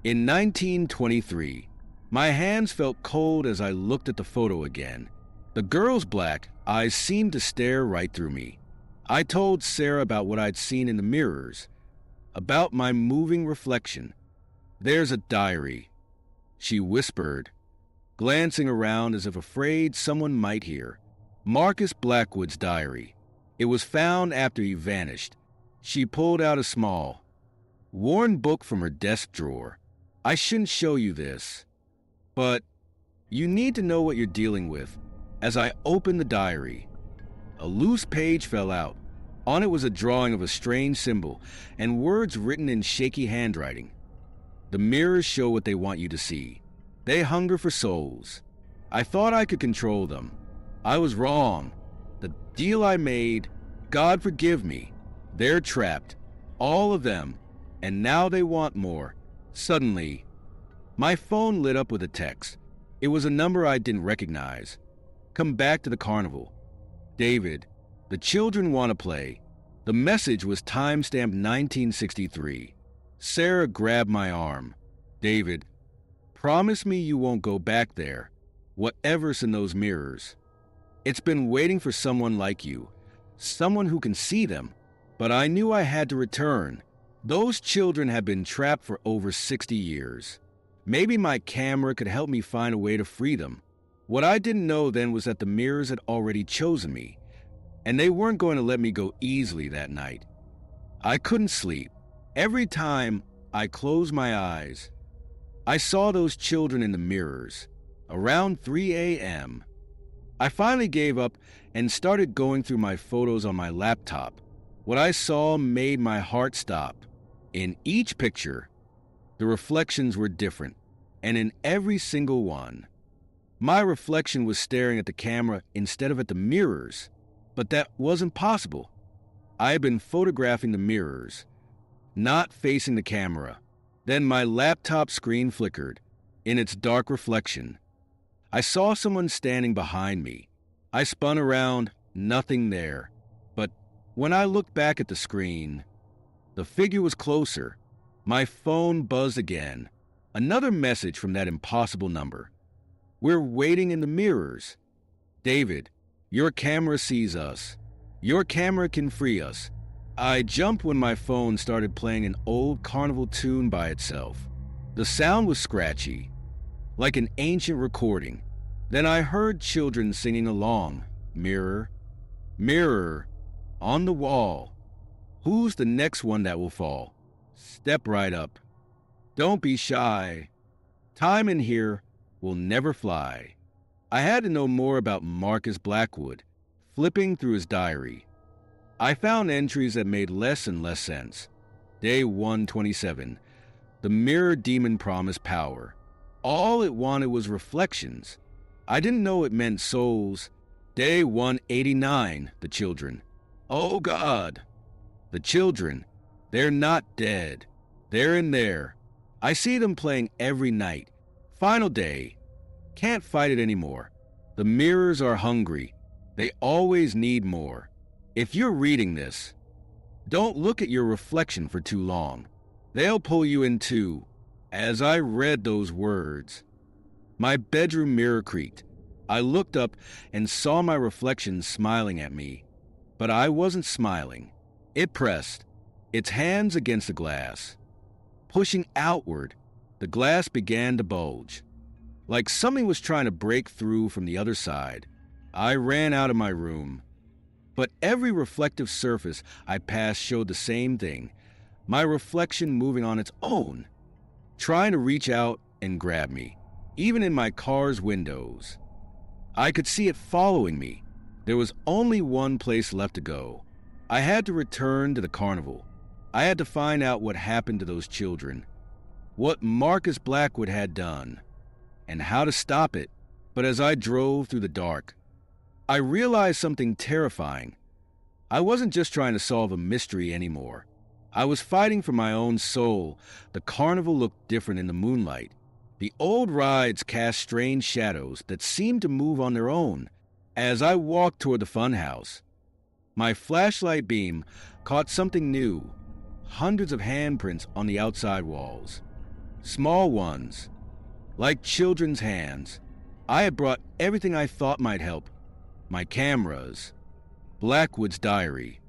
Speaker 1: In 1923, my hands felt cold as I looked at the photo again. The girl's black eyes seemed to stare right through me. I told Sarah about what I'd seen in the mirrors, about my moving reflection. There's a diary, she whispered, glancing around as if afraid someone might hear. Marcus Blackwood's diary. It was found after he vanished. She pulled out a small, worn book from her desk drawer. I shouldn't show you this, but you need to know what you're dealing with. As I opened the diary, a loose page fell out. On it was a drawing of a strange symbol and words written in shaky handwriting. The mirrors show what they want you to see. They hunger for souls. I thought I could control them. I was wrong. The deal I made, God forgive me. They're trapped, all of them, and now they want more. Suddenly, my phone lit up with a text. It was a number I didn't recognize. Come back to the carnival. David, the children want to play. The message was time-stamped 1963. Sarah grabbed my arm. David, promise me you won't go back there, whatever's in those mirrors. It's been waiting for someone like you, someone who can see them. But I knew I had to return. Those children had been trapped for over 60 years. Maybe my camera could help me find a way to free them. What I didn't know then was that the mirrors had already chosen me, and they weren't going to let me go easily that night. I couldn't sleep. Every time I closed my eyes, I saw those children in the mirrors. Around 3 a.m., I finally gave up and started going through my photos on my laptop. What I saw made my heart stop. In each picture, the reflections were different, and in every single one, my reflection was staring at the camera instead of at the mirrors. But that wasn't possible. I had been photographing the mirrors, not facing the camera. Then my laptop screen flickered in its dark reflection. I saw someone standing behind me. I spun around, nothing there. But when I looked back at the screen, the figure was closer. My phone buzzed again. Another message from that impossible number. We're waiting in the mirrors. David, your camera sees us. Your camera can free us. I jumped when my phone started playing an old carnival tune by itself. The sound was scratchy, like an ancient recording. Then I heard children singing along. Mirror, mirror, on the wall. Who's the next one that will fall? Step right up. Don't be shy. Time in here will never fly. I had to know more about Marcus Blackwood. Flipping through his diary, I found entries that made less and less sense. Day 127. The mirror demon promised power. All it wanted was reflections. I didn't know it meant souls. Day 189. The children. Oh God. The children. They're not dead. They're in there. I see them playing every night. Final day. Can't fight it anymore. The mirrors are hungry. They always need more. If you're reading this, don't look at your reflection for too long. They'll pull you in too. As I read those words, my bedroom mirror creaked. I looked up and saw my reflection smiling at me. But I wasn't smiling. It pressed, its hands against the glass. Pushing outward, the glass began to bulge. Like something was trying to break through from the other side. I ran out of my room. But every reflective surface I passed showed the same thing. My reflection moving on its own, trying to reach out and grab me, even in my car's windows. I could see it following me. There was only one place left to go. I had to return to the carnival. I had to find out what happened to those children, what Marcus Blackwood had done, and how to stop it. But as I drove through the dark, I realized something terrifying. I wasn't just trying to solve a mystery anymore. I was fighting for my own soul. The carnival looked different in the moonlight. The old rides cast strange shadows that seemed to move on their own. As I walked toward the funhouse, my flashlight beam caught something new. Hundreds of handprints on the outside walls. Small ones, like children's hands. I had brought everything I thought might help. My cameras, Blackwood's diary,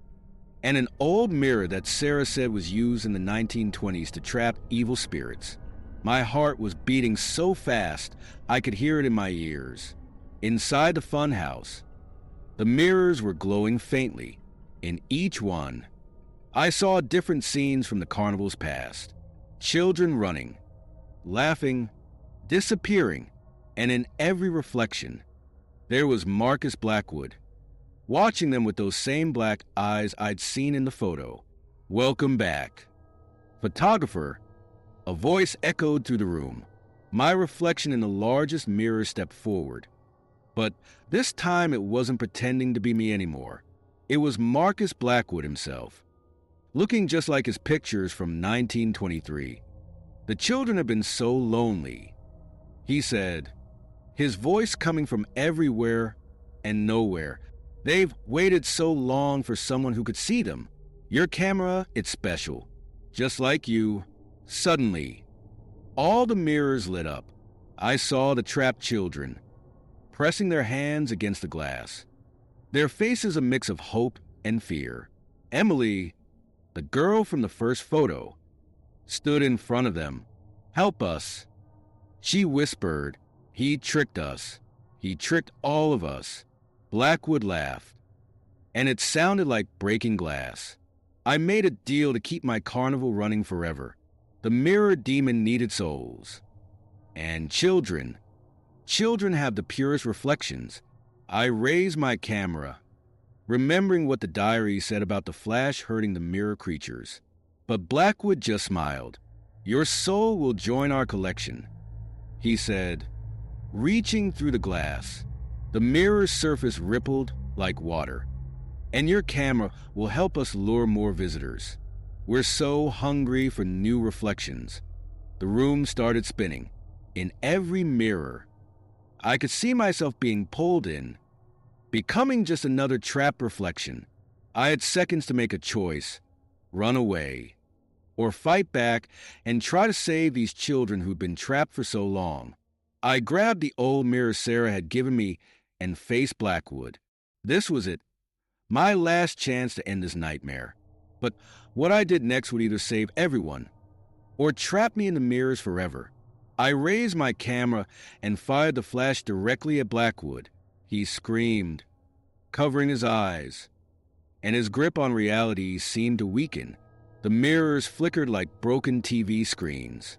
Speaker 1: and an old mirror that Sarah said was used in the 1920s to trap evil spirits. My heart was beating so fast I could hear it in my ears. Inside the funhouse, the mirrors were glowing faintly. In each one, I saw different scenes from the carnival's past. Children running, laughing, disappearing, and in every reflection, there was Marcus Blackwood, watching them with those same black eyes I'd seen in the photo. Welcome back. Photographer, a voice echoed through the room. My reflection in the largest mirror stepped forward. But this time it wasn't pretending to be me anymore. It was Marcus Blackwood himself, looking just like his pictures from 1923. The children have been so lonely, he said, his voice coming from everywhere and nowhere. They've waited so long for someone who could see them. Your camera, it's special. Just like you. Suddenly, all the mirrors lit up. I saw the trapped children, pressing their hands against the glass. Their faces a mix of hope and fear. Emily, the girl from the first photo, stood in front of them. Help us. She whispered. He tricked us. He tricked all of us. Blackwood laughed, and it sounded like breaking glass. I made a deal to keep my carnival running forever. The mirror demon needed souls. And children. Children have the purest reflections. I raised my camera, remembering what the diary said about the flash hurting the mirror creatures. But Blackwood just smiled. "Your soul will join our collection," he said, reaching through the glass. "The mirror's surface rippled like water, and your camera will help us lure more visitors. We're so hungry for new reflections." The room started spinning. In every mirror, I could see myself being pulled in, becoming just another trapped reflection. I had seconds to make a choice: run away, or fight back and try to save these children who'd been trapped for so long. I grabbed the old mirror Sarah had given me and faced Blackwood. This was it, my last chance to end this nightmare. But what I did next would either save everyone or trap me in the mirrors forever. I raised my camera and fired the flash directly at Blackwood. He screamed, covering his eyes, and his grip on reality seemed to weaken. The mirrors flickered like broken TV screens.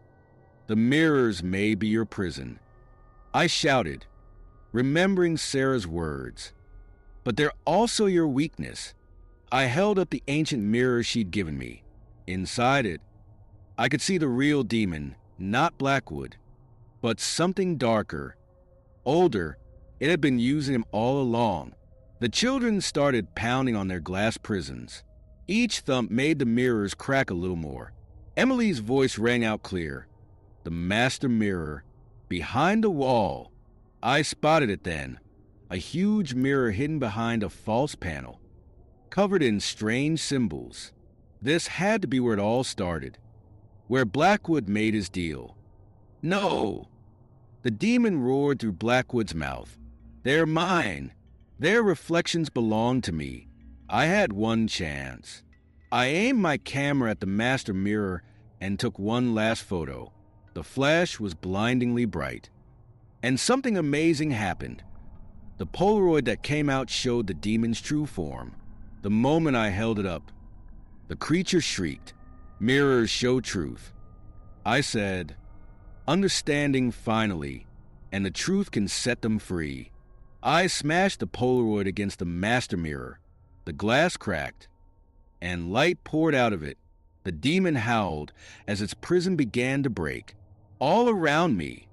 Speaker 1: "The mirrors may be your prison," I shouted, remembering Sarah's words. "But they're also your weakness." I held up the ancient mirror she'd given me. Inside it, I could see the real demon, not Blackwood, but something darker, older. It had been using him all along. The children started pounding on their glass prisons. Each thump made the mirrors crack a little more. Emily's voice rang out clear. The master mirror, behind the wall. I spotted it then. A huge mirror hidden behind a false panel, covered in strange symbols. This had to be where it all started, where Blackwood made his deal. "No!" The demon roared through Blackwood's mouth. "They're mine. Their reflections belong to me. I had one chance." I aimed my camera at the master mirror and took one last photo. The flash was blindingly bright. And something amazing happened. The Polaroid that came out showed the demon's true form. The moment I held it up, the creature shrieked, "Mirrors show truth." I said, "Understanding finally, and the truth can set them free." I smashed the Polaroid against the master mirror. The glass cracked, and light poured out of it. The demon howled as its prison began to break. All around me,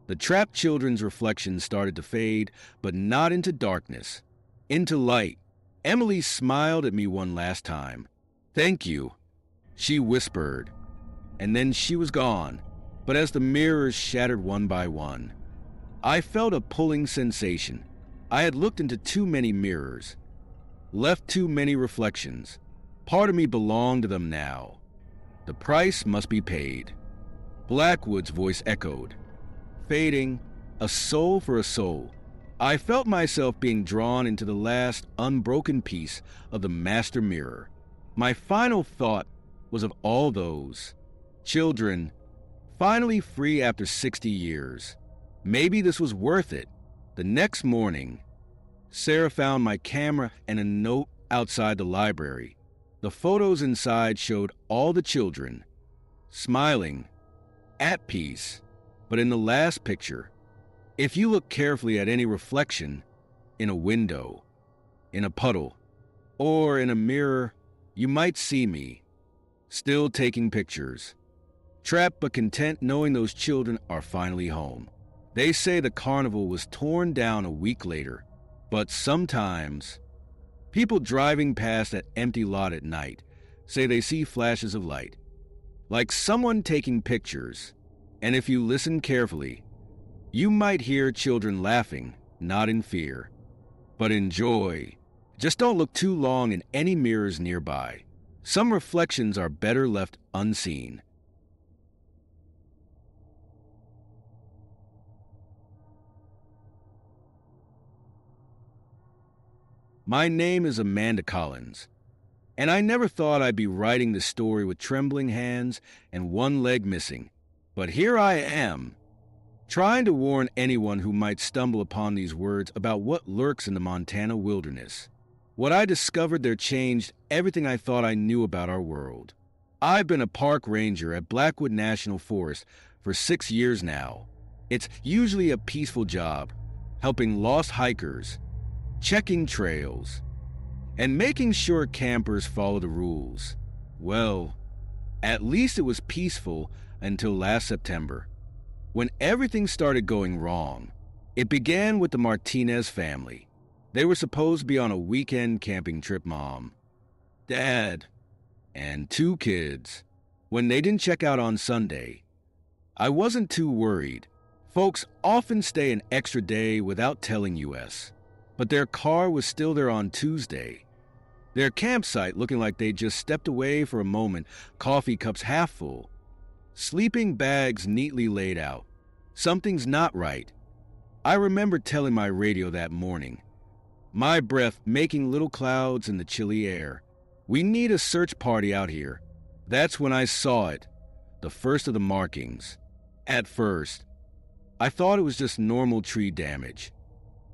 Speaker 1: the trapped children's reflections started to fade, but not into darkness, into light. Emily smiled at me one last time. "Thank you," she whispered, and then she was gone. But as the mirrors shattered one by one, I felt a pulling sensation. I had looked into too many mirrors, left too many reflections. Part of me belonged to them now. The price must be paid. Blackwood's voice echoed, fading, "A soul for a soul." I felt myself being drawn into the last unbroken piece of the master mirror. My final thought was of all those children finally free after 60 years. Maybe this was worth it. The next morning, Sarah found my camera and a note outside the library. The photos inside showed all the children, smiling, at peace. But in the last picture, if you look carefully at any reflection, in a window, in a puddle, or in a mirror, you might see me, still taking pictures, trapped but content knowing those children are finally home. They say the carnival was torn down a week later, but sometimes people driving past that empty lot at night say they see flashes of light, like someone taking pictures, and if you listen carefully, you might hear children laughing, not in fear, but in joy. Just don't look too long in any mirrors nearby. Some reflections are better left unseen. My name is Amanda Collins, and I never thought I'd be writing this story with trembling hands and one leg missing. But here I am, trying to warn anyone who might stumble upon these words about what lurks in the Montana wilderness. What I discovered there changed everything I thought I knew about our world. I've been a park ranger at Blackwood National Forest for 6 years now. It's usually a peaceful job, helping lost hikers, checking trails, and making sure campers follow the rules. Well, At least it was peaceful until last September, when everything started going wrong. It began with the Martinez family. They were supposed to be on a weekend camping trip, Mom, Dad, and 2 kids. When they didn't check out on Sunday, I wasn't too worried. Folks often stay an extra day without telling us. But their car was still there on Tuesday. Their campsite looking like they just stepped away for a moment, coffee cups half full, sleeping bags neatly laid out. Something's not right. I remember telling my radio that morning, my breath making little clouds in the chilly air. We need a search party out here. That's when I saw it, the first of the markings. At first, I thought it was just normal tree damage,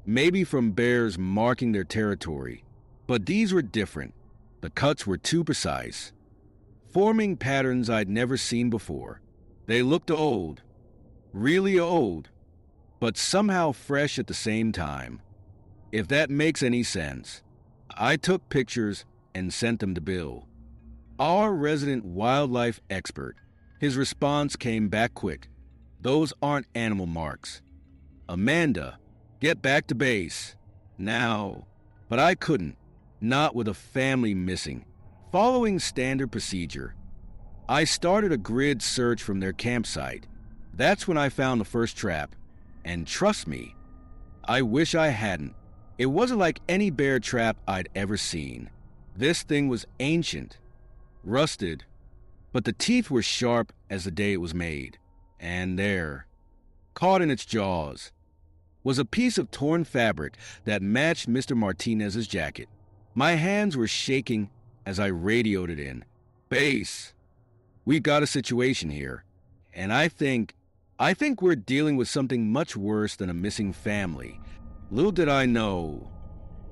Speaker 1: maybe from bears marking their territory. But these were different. The cuts were too precise, forming patterns I'd never seen before. They looked old, really old, but somehow fresh at the same time. If that makes any sense. I took pictures and sent them to Bill, our resident wildlife expert. His response came back quick. Those aren't animal marks. Amanda, get back to base. Now. But I couldn't. Not with a family missing. Following standard procedure, I started a grid search from their campsite. That's when I found the first trap. And trust me, I wish I hadn't. It wasn't like any bear trap I'd ever seen. This thing was ancient, rusted, but the teeth were sharp as the day it was made. And there, caught in its jaws, was a piece of torn fabric that matched Mr. Martinez's jacket. My hands were shaking as I radioed it in. Base, we got a situation here, and I think we're dealing with something much worse than a missing family. Little did I know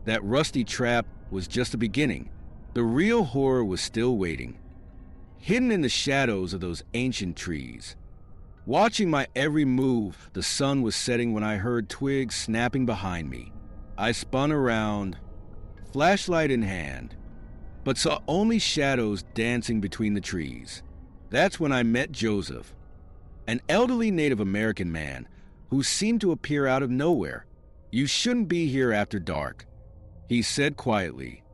Speaker 1: that rusty trap was just the beginning. The real horror was still waiting, hidden in the shadows of those ancient trees. Watching my every move, the sun was setting when I heard twigs snapping behind me. I spun around, flashlight in hand, but saw only shadows dancing between the trees. That's when I met Joseph, an elderly Native American man who seemed to appear out of nowhere. You shouldn't be here after dark, he said quietly,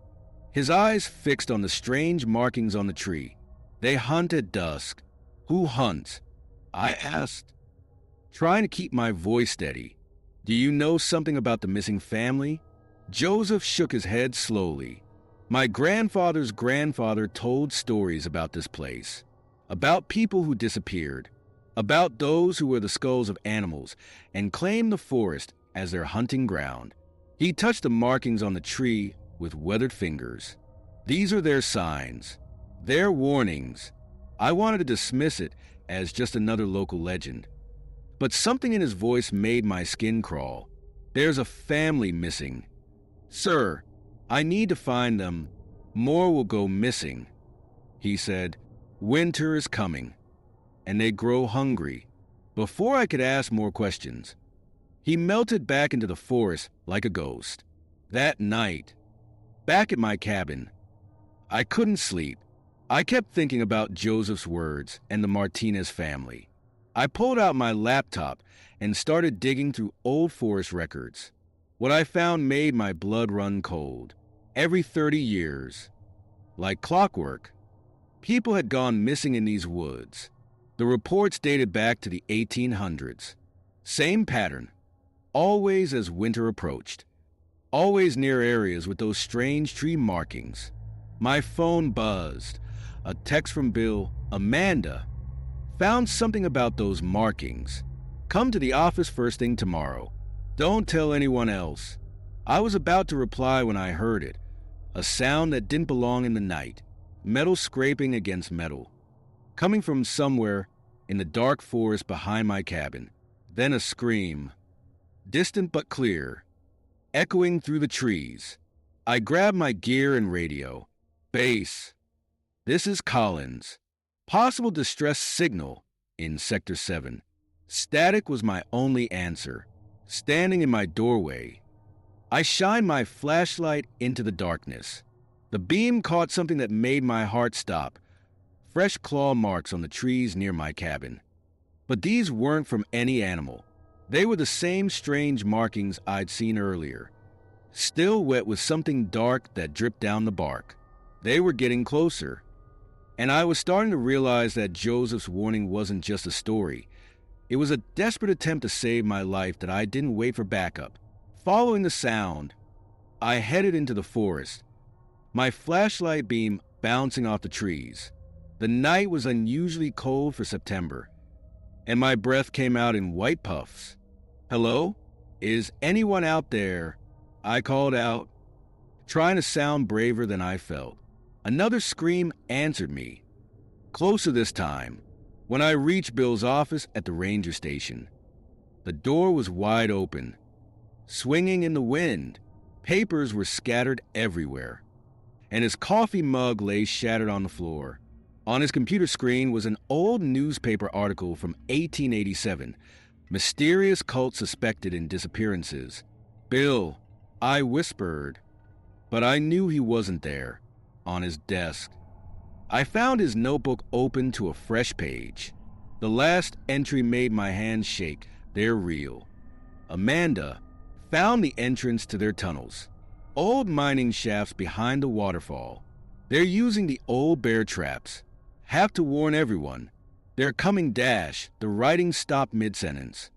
Speaker 1: his eyes fixed on the strange markings on the tree. They hunt at dusk. Who hunts? I asked, trying to keep my voice steady. Do you know something about the missing family? Joseph shook his head slowly. My grandfather's grandfather told stories about this place, about people who disappeared, about those who were the skulls of animals and claimed the forest as their hunting ground. He touched the markings on the tree with weathered fingers. These are their signs, their warnings. I wanted to dismiss it as just another local legend, but something in his voice made my skin crawl. There's a family missing. Sir, I need to find them. More will go missing, he said. Winter is coming, and they grow hungry. Before I could ask more questions, he melted back into the forest like a ghost. That night, back at my cabin, I couldn't sleep. I kept thinking about Joseph's words and the Martinez family. I pulled out my laptop and started digging through old forest records. What I found made my blood run cold. Every 30 years, like clockwork, people had gone missing in these woods. The reports dated back to the 1800s. Same pattern, always as winter approached. Always near areas with those strange tree markings. My phone buzzed. A text from Bill. Amanda found something about those markings. Come to the office first thing tomorrow. Don't tell anyone else. I was about to reply when I heard it. A sound that didn't belong in the night. Metal scraping against metal. Coming from somewhere in the dark forest behind my cabin. Then a scream. Distant but clear. Echoing through the trees. I grabbed my gear and radio. Base. This is Collins. Possible distress signal in Sector 7. Static was my only answer. Standing in my doorway, I shined my flashlight into the darkness. The beam caught something that made my heart stop. fresh claw marks on the trees near my cabin. But these weren't from any animal. They were the same strange markings I'd seen earlier, still wet with something dark that dripped down the bark. They were getting closer, and I was starting to realize that Joseph's warning wasn't just a story. It was a desperate attempt to save my life that I didn't wait for backup. Following the sound, I headed into the forest, my flashlight beam bouncing off the trees. The night was unusually cold for September, and my breath came out in white puffs. "Hello? Is anyone out there?" I called out, trying to sound braver than I felt. Another scream answered me, closer this time, when I reached Bill's office at the ranger station. The door was wide open, swinging in the wind. Papers were scattered everywhere, and his coffee mug lay shattered on the floor. On his computer screen was an old newspaper article from 1887, "Mysterious Cult Suspected in Disappearances." "Bill," I whispered, but I knew he wasn't there. On his desk, I found his notebook open to a fresh page. The last entry made my hands shake. They're real. Amanda found the entrance to their tunnels, old mining shafts behind the waterfall. They're using the old bear traps. Have to warn everyone. They're coming dash. The writing stopped mid-sentence,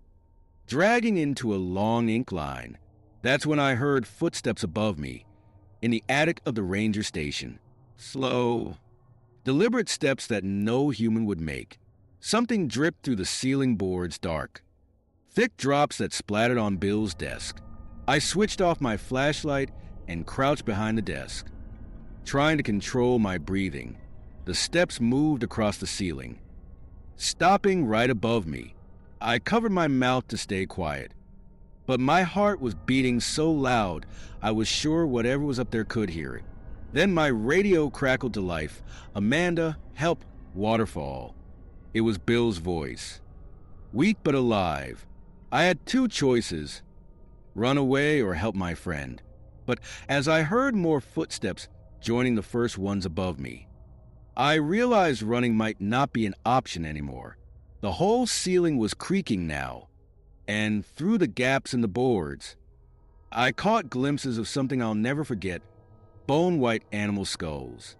Speaker 1: dragging into a long ink line. That's when I heard footsteps above me, in the attic of the ranger station. Slow, deliberate steps that no human would make. Something dripped through the ceiling boards dark. Thick drops that splattered on Bill's desk. I switched off my flashlight and crouched behind the desk, trying to control my breathing. The steps moved across the ceiling, stopping right above me. I covered my mouth to stay quiet, but my heart was beating so loud I was sure whatever was up there could hear it. Then my radio crackled to life. "Amanda, help, waterfall." It was Bill's voice, weak but alive. I had two choices, run away or help my friend. But as I heard more footsteps joining the first ones above me, I realized running might not be an option anymore. The whole ceiling was creaking now, and through the gaps in the boards, I caught glimpses of something I'll never forget: bone-white animal skulls,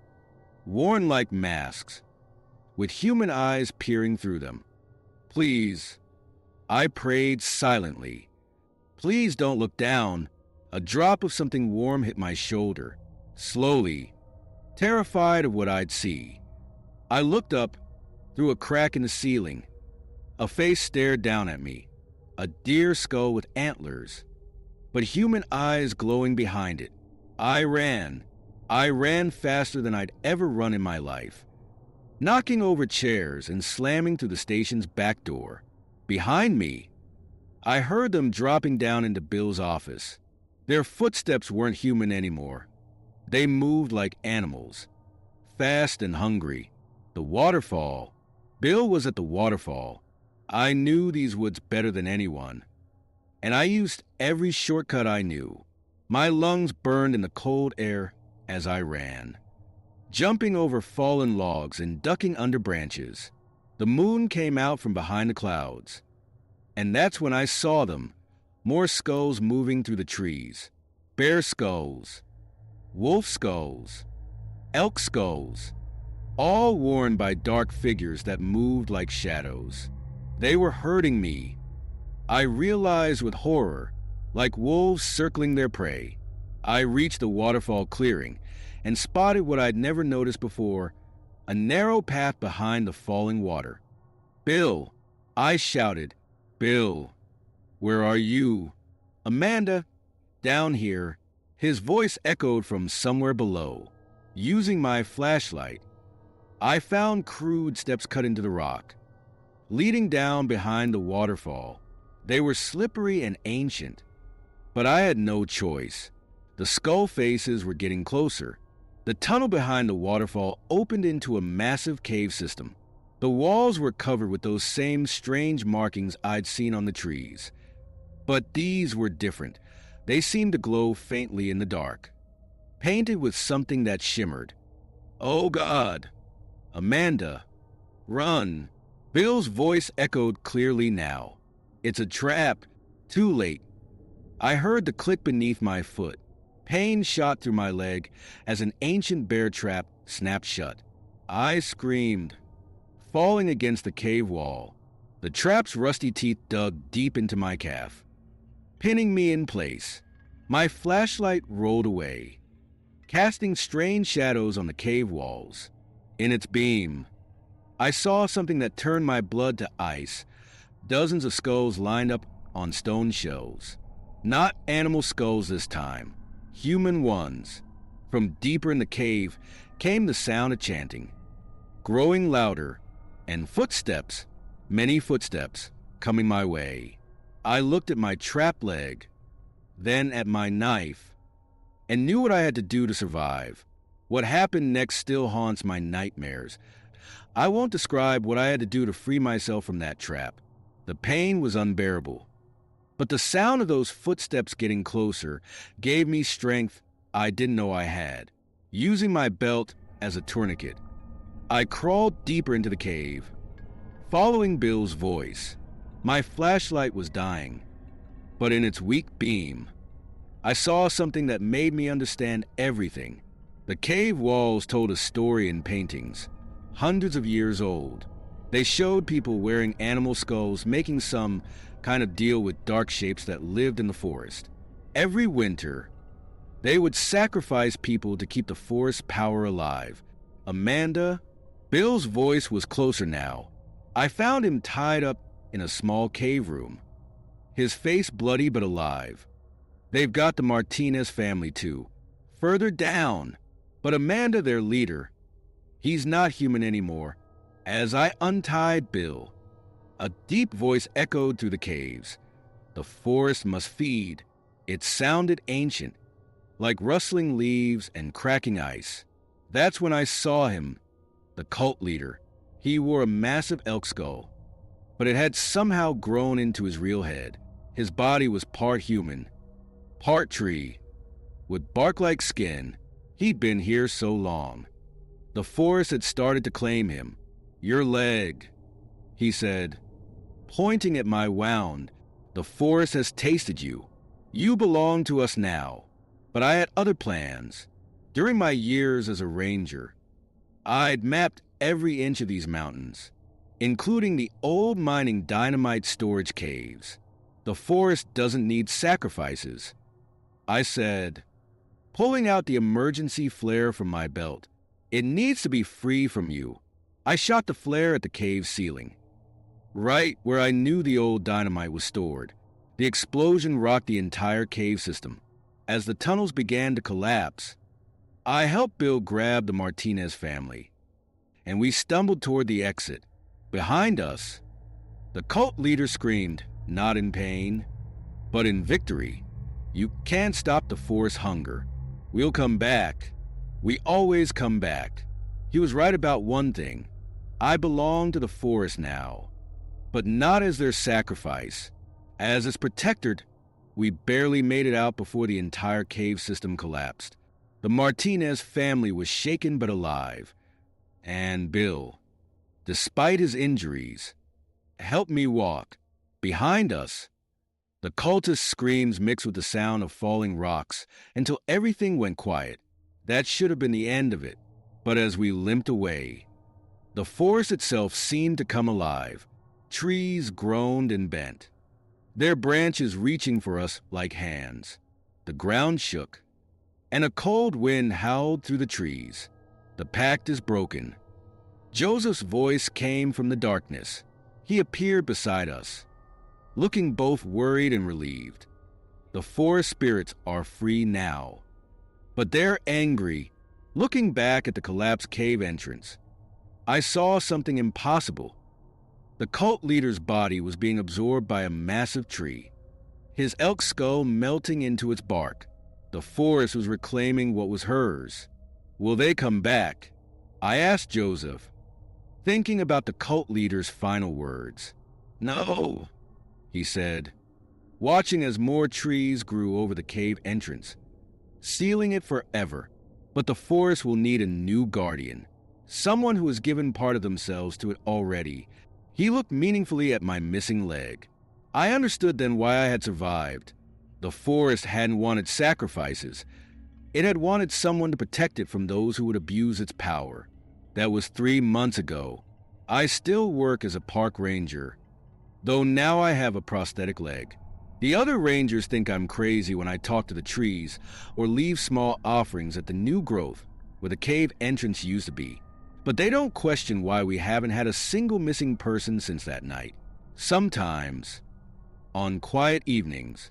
Speaker 1: worn like masks, with human eyes peering through them. "Please," I prayed silently. "Please don't look down." A drop of something warm hit my shoulder. Slowly, terrified of what I'd see, I looked up through a crack in the ceiling. A face stared down at me, a deer skull with antlers, but human eyes glowing behind it. I ran faster than I'd ever run in my life, knocking over chairs and slamming through the station's back door. Behind me, I heard them dropping down into Bill's office. Their footsteps weren't human anymore. They moved like animals, fast and hungry. The waterfall. Bill was at the waterfall. I knew these woods better than anyone, and I used every shortcut I knew. My lungs burned in the cold air as I ran, jumping over fallen logs and ducking under branches. The moon came out from behind the clouds, and that's when I saw them. More skulls moving through the trees. Bear skulls, wolf skulls, elk skulls, all worn by dark figures that moved like shadows. They were hurting me, I realized with horror, like wolves circling their prey. I reached the waterfall clearing and spotted what I'd never noticed before: a narrow path behind the falling water. "Bill!" I shouted. "Bill, where are you?" "Amanda, down here." His voice echoed from somewhere below. Using my flashlight, I found crude steps cut into the rock, leading down behind the waterfall. They were slippery and ancient, but I had no choice. The skull faces were getting closer. The tunnel behind the waterfall opened into a massive cave system. The walls were covered with those same strange markings I'd seen on the trees, but these were different. They seemed to glow faintly in the dark, painted with something that shimmered. "Oh God!" "Amanda, run!" Bill's voice echoed clearly now. "It's a trap. Too late." I heard the click beneath my foot. Pain shot through my leg as an ancient bear trap snapped shut. I screamed, falling against the cave wall. The trap's rusty teeth dug deep into my calf, pinning me in place. My flashlight rolled away, casting strange shadows on the cave walls. In its beam, I saw something that turned my blood to ice. Dozens of skulls lined up on stone shelves. Not animal skulls this time, human ones. From deeper in the cave came the sound of chanting, growing louder, and footsteps, many footsteps, coming my way. I looked at my trap leg, then at my knife, and knew what I had to do to survive. What happened next still haunts my nightmares. I won't describe what I had to do to free myself from that trap. The pain was unbearable. But the sound of those footsteps getting closer gave me strength I didn't know I had. Using my belt as a tourniquet, I crawled deeper into the cave, following Bill's voice. My flashlight was dying, but in its weak beam, I saw something that made me understand everything. The cave walls told a story in paintings, hundreds of years old. They showed people wearing animal skulls, making some kind of deal with dark shapes that lived in the forest. Every winter, they would sacrifice people to keep the forest's power alive. Amanda, Bill's voice was closer now. I found him tied up in a small cave room, his face bloody but alive. They've got the Martinez family too, further down. But Amanda, their leader, he's not human anymore. As I untied Bill, a deep voice echoed through the caves. The forest must feed. It sounded ancient, like rustling leaves and cracking ice. That's when I saw him, the cult leader. He wore a massive elk skull, but it had somehow grown into his real head. His body was part human, part tree, with bark-like skin. He'd been here so long. The forest had started to claim him. "Your leg," he said, pointing at my wound. "The forest has tasted you. You belong to us now." But I had other plans. During my years as a ranger, I'd mapped every inch of these mountains, including the old mining dynamite storage caves. The forest doesn't need sacrifices, I said, pulling out the emergency flare from my belt. It needs to be free from you. I shot the flare at the cave ceiling, right where I knew the old dynamite was stored. The explosion rocked the entire cave system. As the tunnels began to collapse, I helped Bill grab the Martinez family, and we stumbled toward the exit. Behind us, the cult leader screamed, not in pain, but in victory. "You can't stop the forest hunger. We'll come back. We always come back." He was right about one thing. I belong to the forest now, but not as their sacrifice. As its protector, we barely made it out before the entire cave system collapsed. The Martinez family was shaken but alive, and Bill, despite his injuries, helped me walk. Behind us, the cultist screams mixed with the sound of falling rocks until everything went quiet. That should have been the end of it, but as we limped away, the forest itself seemed to come alive. Trees groaned and bent, their branches reaching for us like hands. The ground shook, and a cold wind howled through the trees. "The pact is broken." Joseph's voice came from the darkness. He appeared beside us, looking both worried and relieved. "The forest spirits are free now, but they're angry." Looking back at the collapsed cave entrance, I saw something impossible. The cult leader's body was being absorbed by a massive tree, his elk skull melting into its bark. The forest was reclaiming what was hers. "Will they come back?" I asked Joseph, thinking about the cult leader's final words. "No," he said, watching as more trees grew over the cave entrance, sealing it forever. "But the forest will need a new guardian. someone who has given part of themselves to it already. He looked meaningfully at my missing leg. I understood then why I had survived. The forest hadn't wanted sacrifices. It had wanted someone to protect it from those who would abuse its power. That was 3 months ago. I still work as a park ranger, though now I have a prosthetic leg. The other rangers think I'm crazy when I talk to the trees or leave small offerings at the new growth where the cave entrance used to be. But they don't question why we haven't had a single missing person since that night. Sometimes, on quiet evenings,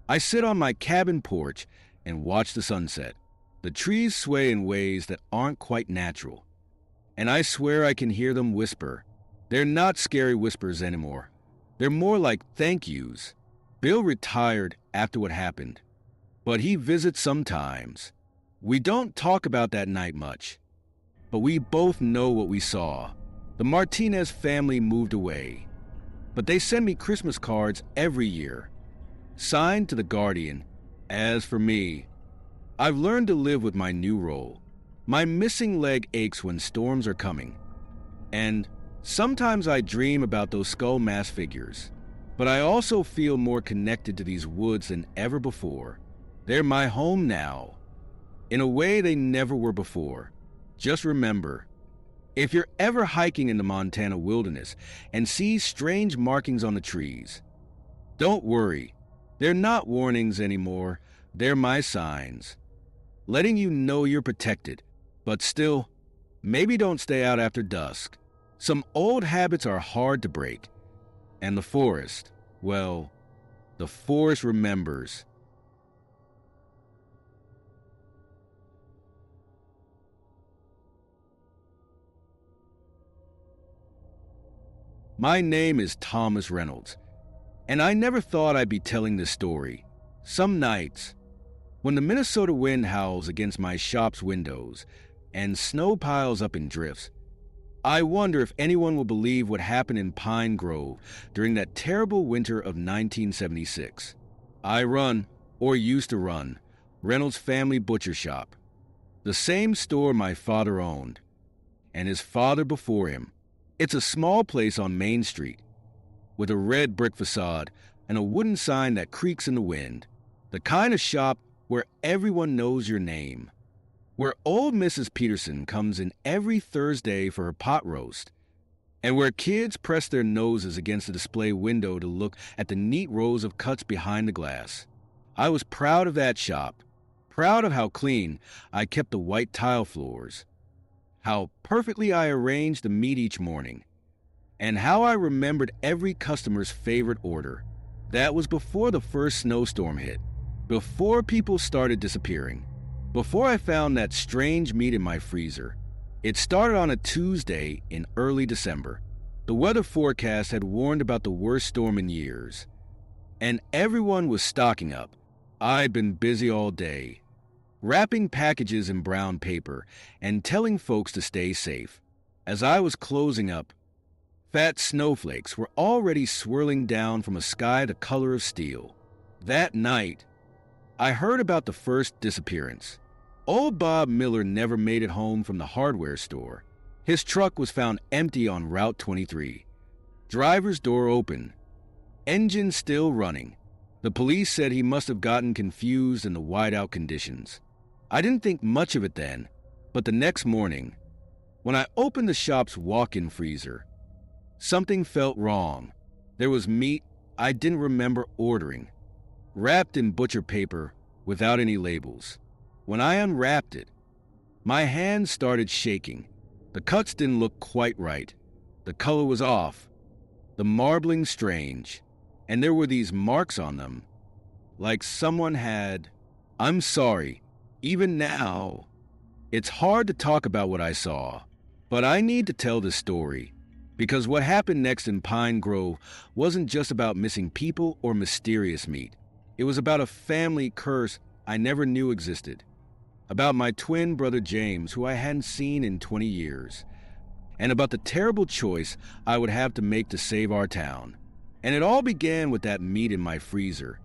Speaker 1: I sit on my cabin porch and watch the sunset. The trees sway in ways that aren't quite natural, and I swear I can hear them whisper. They're not scary whispers anymore. They're more like thank yous. Bill retired after what happened, but he visits sometimes. We don't talk about that night much, but we both know what we saw. The Martinez family moved away, but they send me Christmas cards every year, signed to the Guardian. As for me, I've learned to live with my new role. My missing leg aches when storms are coming, and sometimes I dream about those skull mask figures. But I also feel more connected to these woods than ever before. They're my home now, in a way they never were before. Just remember, if you're ever hiking in the Montana wilderness and see strange markings on the trees, don't worry. They're not warnings anymore. They're my signs, letting you know you're protected. But still, maybe don't stay out after dusk. Some old habits are hard to break. And the forest, well, the forest remembers. My name is Thomas Reynolds, and I never thought I'd be telling this story. Some nights, when the Minnesota wind howls against my shop's windows and snow piles up in drifts, I wonder if anyone will believe what happened in Pine Grove during that terrible winter of 1976. I run, or used to run, Reynolds Family Butcher Shop, the same store my father owned, and his father before him. It's a small place on Main Street, with a red brick facade and a wooden sign that creaks in the wind. The kind of shop where everyone knows your name, where old Mrs. Peterson comes in every Thursday for her pot roast, and where kids press their noses against the display window to look at the neat rows of cuts behind the glass. I was proud of that shop, proud of how clean I kept the white tile floors, how perfectly I arranged the meat each morning, and how I remembered every customer's favorite order. That was before the first snowstorm hit, before people started disappearing. Before I found that strange meat in my freezer. It started on a Tuesday in early December. The weather forecast had warned about the worst storm in years, and everyone was stocking up. I'd been busy all day, wrapping packages in brown paper and telling folks to stay safe. As I was closing up, fat snowflakes were already swirling down from a sky the color of steel. That night, I heard about the first disappearance. Old Bob Miller never made it home from the hardware store. His truck was found empty on Route 23. Driver's door open. Engine still running. The police said he must have gotten confused in the whiteout conditions. I didn't think much of it then, but the next morning, when I opened the shop's walk-in freezer, something felt wrong. There was meat I didn't remember ordering, wrapped in butcher paper without any labels. When I unwrapped it, my hands started shaking. The cuts didn't look quite right. The color was off, the marbling strange, and there were these marks on them, like someone had... I'm sorry, even now, it's hard to talk about what I saw, but I need to tell this story, because what happened next in Pine Grove wasn't just about missing people or mysterious meat. It was about a family curse I never knew existed. About my twin brother James, who I hadn't seen in 20 years, and about the terrible choice I would have to make to save our town. And it all began with that meat in my freezer.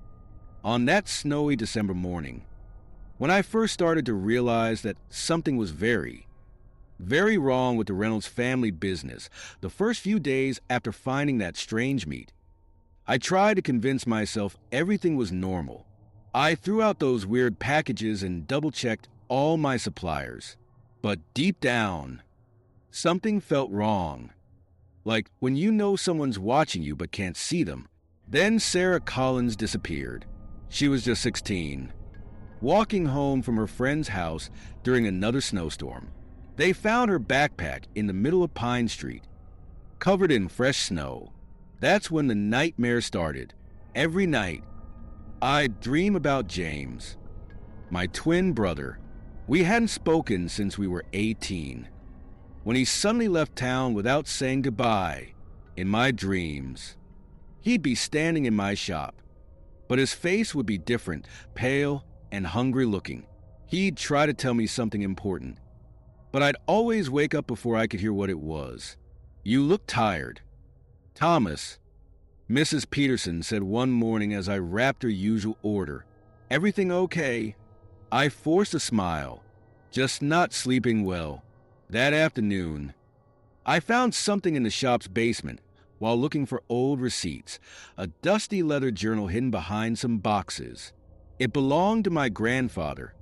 Speaker 1: On that snowy December morning, when I first started to realize that something was very, very wrong with the Reynolds family business the first few days after finding that strange meat. I tried to convince myself everything was normal. I threw out those weird packages and double-checked all my suppliers. But deep down, something felt wrong. Like when you know someone's watching you but can't see them. Then Sarah Collins disappeared. She was just 16, walking home from her friend's house during another snowstorm. They found her backpack in the middle of Pine Street, covered in fresh snow. That's when the nightmare started. Every night, I'd dream about James, my twin brother. We hadn't spoken since we were 18. When he suddenly left town without saying goodbye, in my dreams, he'd be standing in my shop, but his face would be different, pale and hungry looking. He'd try to tell me something important, but I'd always wake up before I could hear what it was. "You look tired." "Thomas," Mrs. Peterson said one morning as I wrapped her usual order. "Everything okay?" I forced a smile, just not sleeping well. That afternoon, I found something in the shop's basement while looking for old receipts, a dusty leather journal hidden behind some boxes. It belonged to my grandfather,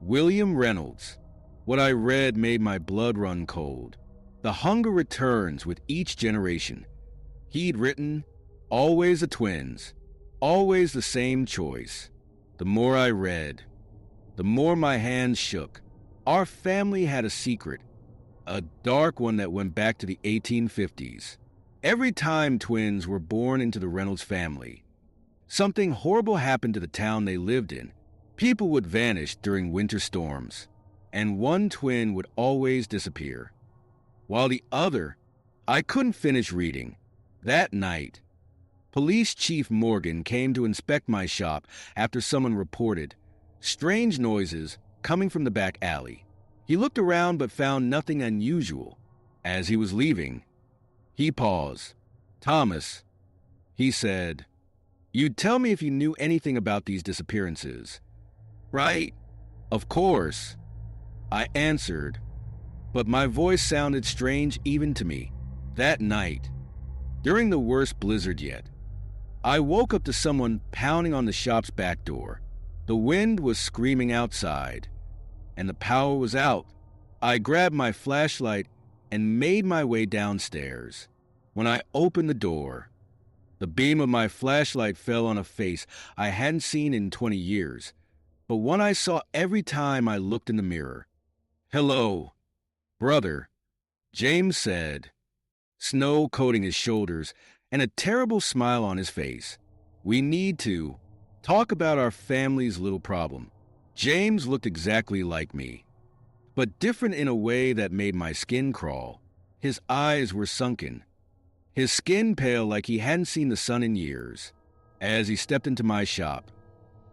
Speaker 1: William Reynolds. What I read made my blood run cold. The hunger returns with each generation. He'd written, always the twins, always the same choice. The more I read, the more my hands shook. Our family had a secret, a dark one that went back to the 1850s. Every time twins were born into the Reynolds family, something horrible happened to the town they lived in. People would vanish during winter storms, and one twin would always disappear. While the other, I couldn't finish reading. That night, Police Chief Morgan came to inspect my shop after someone reported strange noises coming from the back alley. He looked around but found nothing unusual. As he was leaving, he paused. "Thomas," he said, "you'd tell me if you knew anything about these disappearances, right?" "Of course," I answered, but my voice sounded strange even to me. That night, during the worst blizzard yet, I woke up to someone pounding on the shop's back door. The wind was screaming outside, and the power was out. I grabbed my flashlight and made my way downstairs. When I opened the door, the beam of my flashlight fell on a face I hadn't seen in 20 years, but one I saw every time I looked in the mirror. "Hello, brother," James said, snow coating his shoulders and a terrible smile on his face. "We need to talk about our family's little problem." James looked exactly like me, but different in a way that made my skin crawl. His eyes were sunken, his skin pale like he hadn't seen the sun in years. As he stepped into my shop,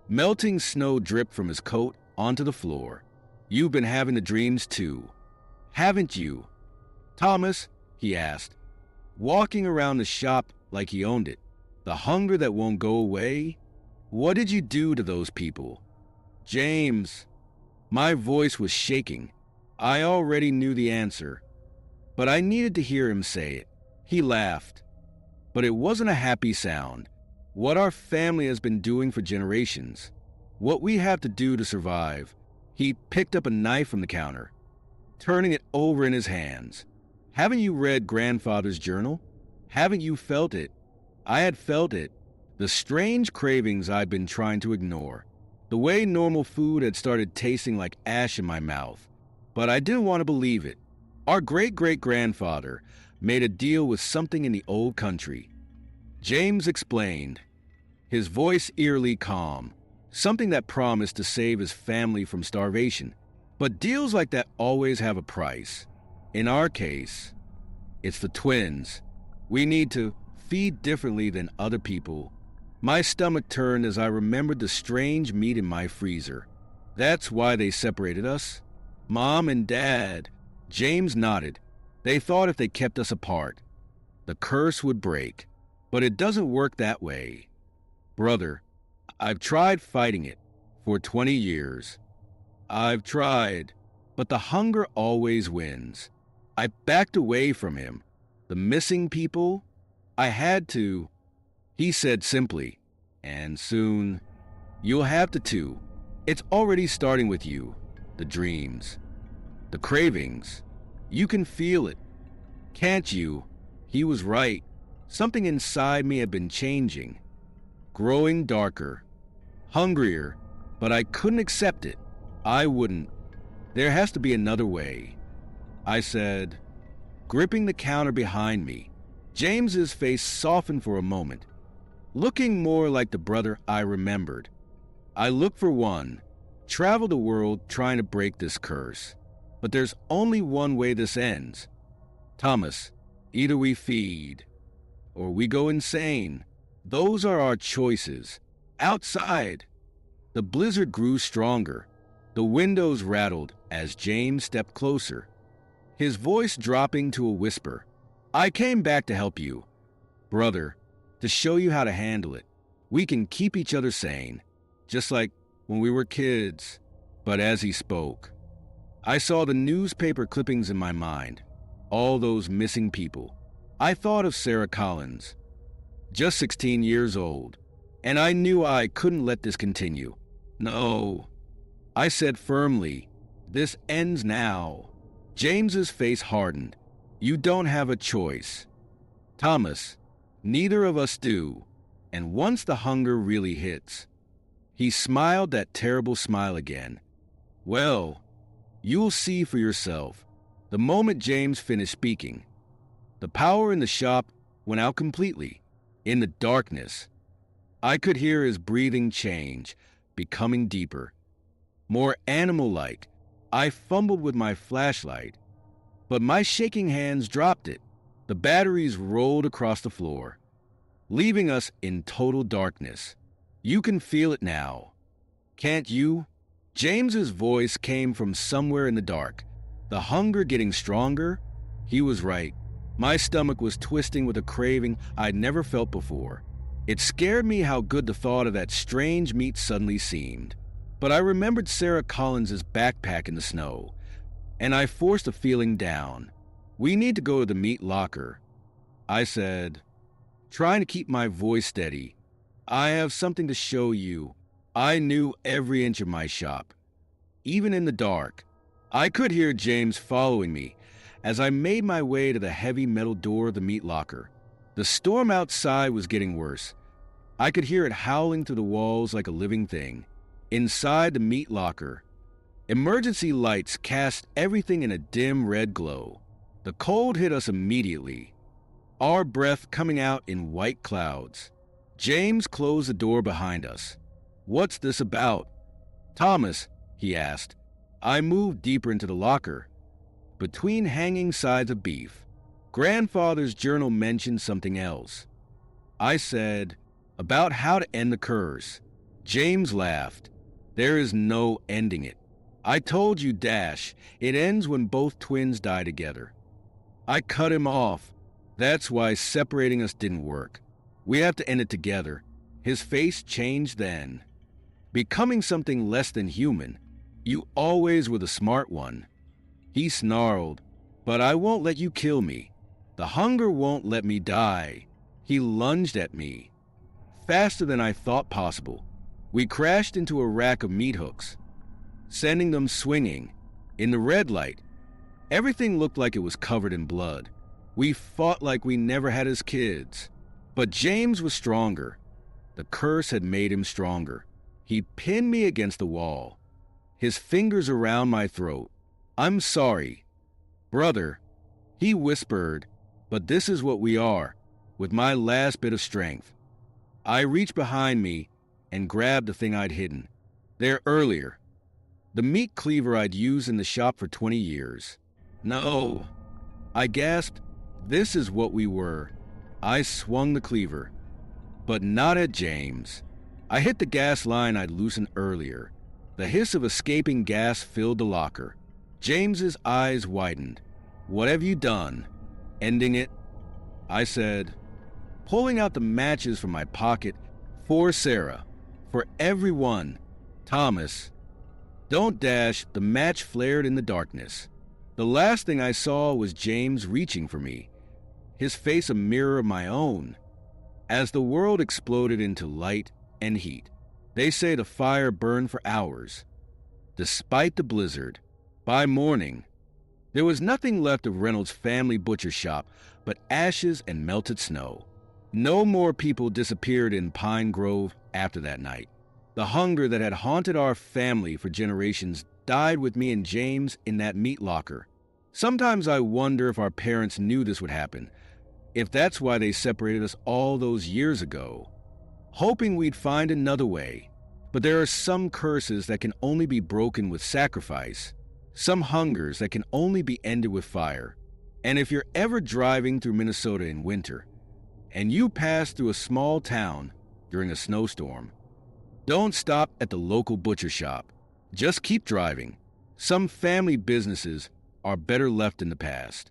Speaker 1: melting snow dripped from his coat onto the floor. "You've been having the dreams too, haven't you, Thomas?" he asked, walking around the shop like he owned it. "The hunger that won't go away? What did you do to those people?" "James," my voice was shaking. I already knew the answer, but I needed to hear him say it. He laughed, but it wasn't a happy sound. "What our family has been doing for generations. What we have to do to survive." He picked up a knife from the counter, turning it over in his hands. "Haven't you read Grandfather's journal? Haven't you felt it?" I had felt it. The strange cravings I'd been trying to ignore. The way normal food had started tasting like ash in my mouth. But I didn't want to believe it. Our great-great-grandfather made a deal with something in the old country. James explained, his voice eerily calm, something that promised to save his family from starvation. But deals like that always have a price. In our case, it's the twins. We need to feed differently than other people. My stomach turned as I remembered the strange meat in my freezer. "That's why they separated us? Mom and Dad?" James nodded. "They thought if they kept us apart, the curse would break. But it doesn't work that way. Brother, I've tried fighting it for 20 years. I've tried." but the hunger always wins. I backed away from him. The missing people? I had to. He said simply, and soon, you'll have to too. It's already starting with you. The dreams. The cravings. You can feel it. Can't you? He was right. Something inside me had been changing. Growing darker. Hungrier. But I couldn't accept it. I wouldn't. There has to be another way. I said, gripping the counter behind me. James's face softened for a moment, looking more like the brother I remembered. I looked for one, travel the world trying to break this curse. But there's only one way this ends. Thomas, either we feed, or we go insane. Those are our choices. Outside. The blizzard grew stronger. The windows rattled as James stepped closer, his voice dropping to a whisper. I came back to help you, brother, to show you how to handle it. We can keep each other sane, just like when we were kids. But as he spoke, I saw the newspaper clippings in my mind, all those missing people. I thought of Sarah Collins, just 16 years old, and I knew I couldn't let this continue. No, I said firmly, this ends now. James's face hardened. You don't have a choice. Thomas, neither of us do. And once the hunger really hits, he smiled that terrible smile again. Well, you'll see for yourself. The moment James finished speaking, the power in the shop went out completely. In the darkness, I could hear his breathing change, becoming deeper, more animal-like. I fumbled with my flashlight, but my shaking hands dropped it. The batteries rolled across the floor, leaving us in total darkness. You can feel it now. Can't you? James's voice came from somewhere in the dark. The hunger getting stronger? He was right. My stomach was twisting with a craving I'd never felt before. It scared me how good the thought of that strange meat suddenly seemed. But I remembered Sarah Collins's backpack in the snow, and I forced a feeling down. We need to go to the meat locker, I said, trying to keep my voice steady. I have something to show you. I knew every inch of my shop, even in the dark. I could hear James following me as I made my way to the heavy metal door of the meat locker. The storm outside was getting worse. I could hear it howling through the walls like a living thing. Inside the meat locker, emergency lights cast everything in a dim red glow. The cold hit us immediately, our breath coming out in white clouds. James closed the door behind us. What's this about? Thomas, he asked. I moved deeper into the locker. Between hanging sides of beef, Grandfather's journal mentioned something else. I said, about how to end the curse. James laughed. There is no ending it. I told you, Dash, it ends when both twins die together. I cut him off. That's why separating us didn't work. We have to end it together. His face changed then, becoming something less than human. You always were the smart one. He snarled, but I won't let you kill me. The hunger won't let me die. He lunged at me, faster than I thought possible. We crashed into a rack of meat hooks, sending them swinging. In the red light, everything looked like it was covered in blood. We fought like we never had as kids. But James was stronger. The curse had made him stronger. He pinned me against the wall, his fingers around my throat. I'm sorry, brother, he whispered, but this is what we are, with my last bit of strength. I reached behind me and grabbed the thing I'd hidden there earlier, the meat cleaver I'd used in the shop for 20 years. No, I gasped. This is what we were. I swung the cleaver, but not at James. I hit the gas line I'd loosened earlier. The hiss of escaping gas filled the locker. James's eyes widened. What have you done? Ending it? I said, pulling out the matches from my pocket. For Sarah. For everyone. Thomas. Don't dash, the match flared in the darkness. The last thing I saw was James reaching for me, his face a mirror of my own. As the world exploded into light and heat, they say the fire burned for hours. Despite the blizzard, by morning, there was nothing left of Reynolds' family butcher shop but ashes and melted snow. No more people disappeared in Pine Grove after that night. The hunger that had haunted our family for generations died with me and James in that meat locker. Sometimes I wonder if our parents knew this would happen, if that's why they separated us all those years ago, hoping we'd find another way. But there are some curses that can only be broken with sacrifice, some hungers that can only be ended with fire. And if you're ever driving through Minnesota in winter, and you pass through a small town during a snowstorm, don't stop at the local butcher shop. Just keep driving. Some family businesses are better left in the past.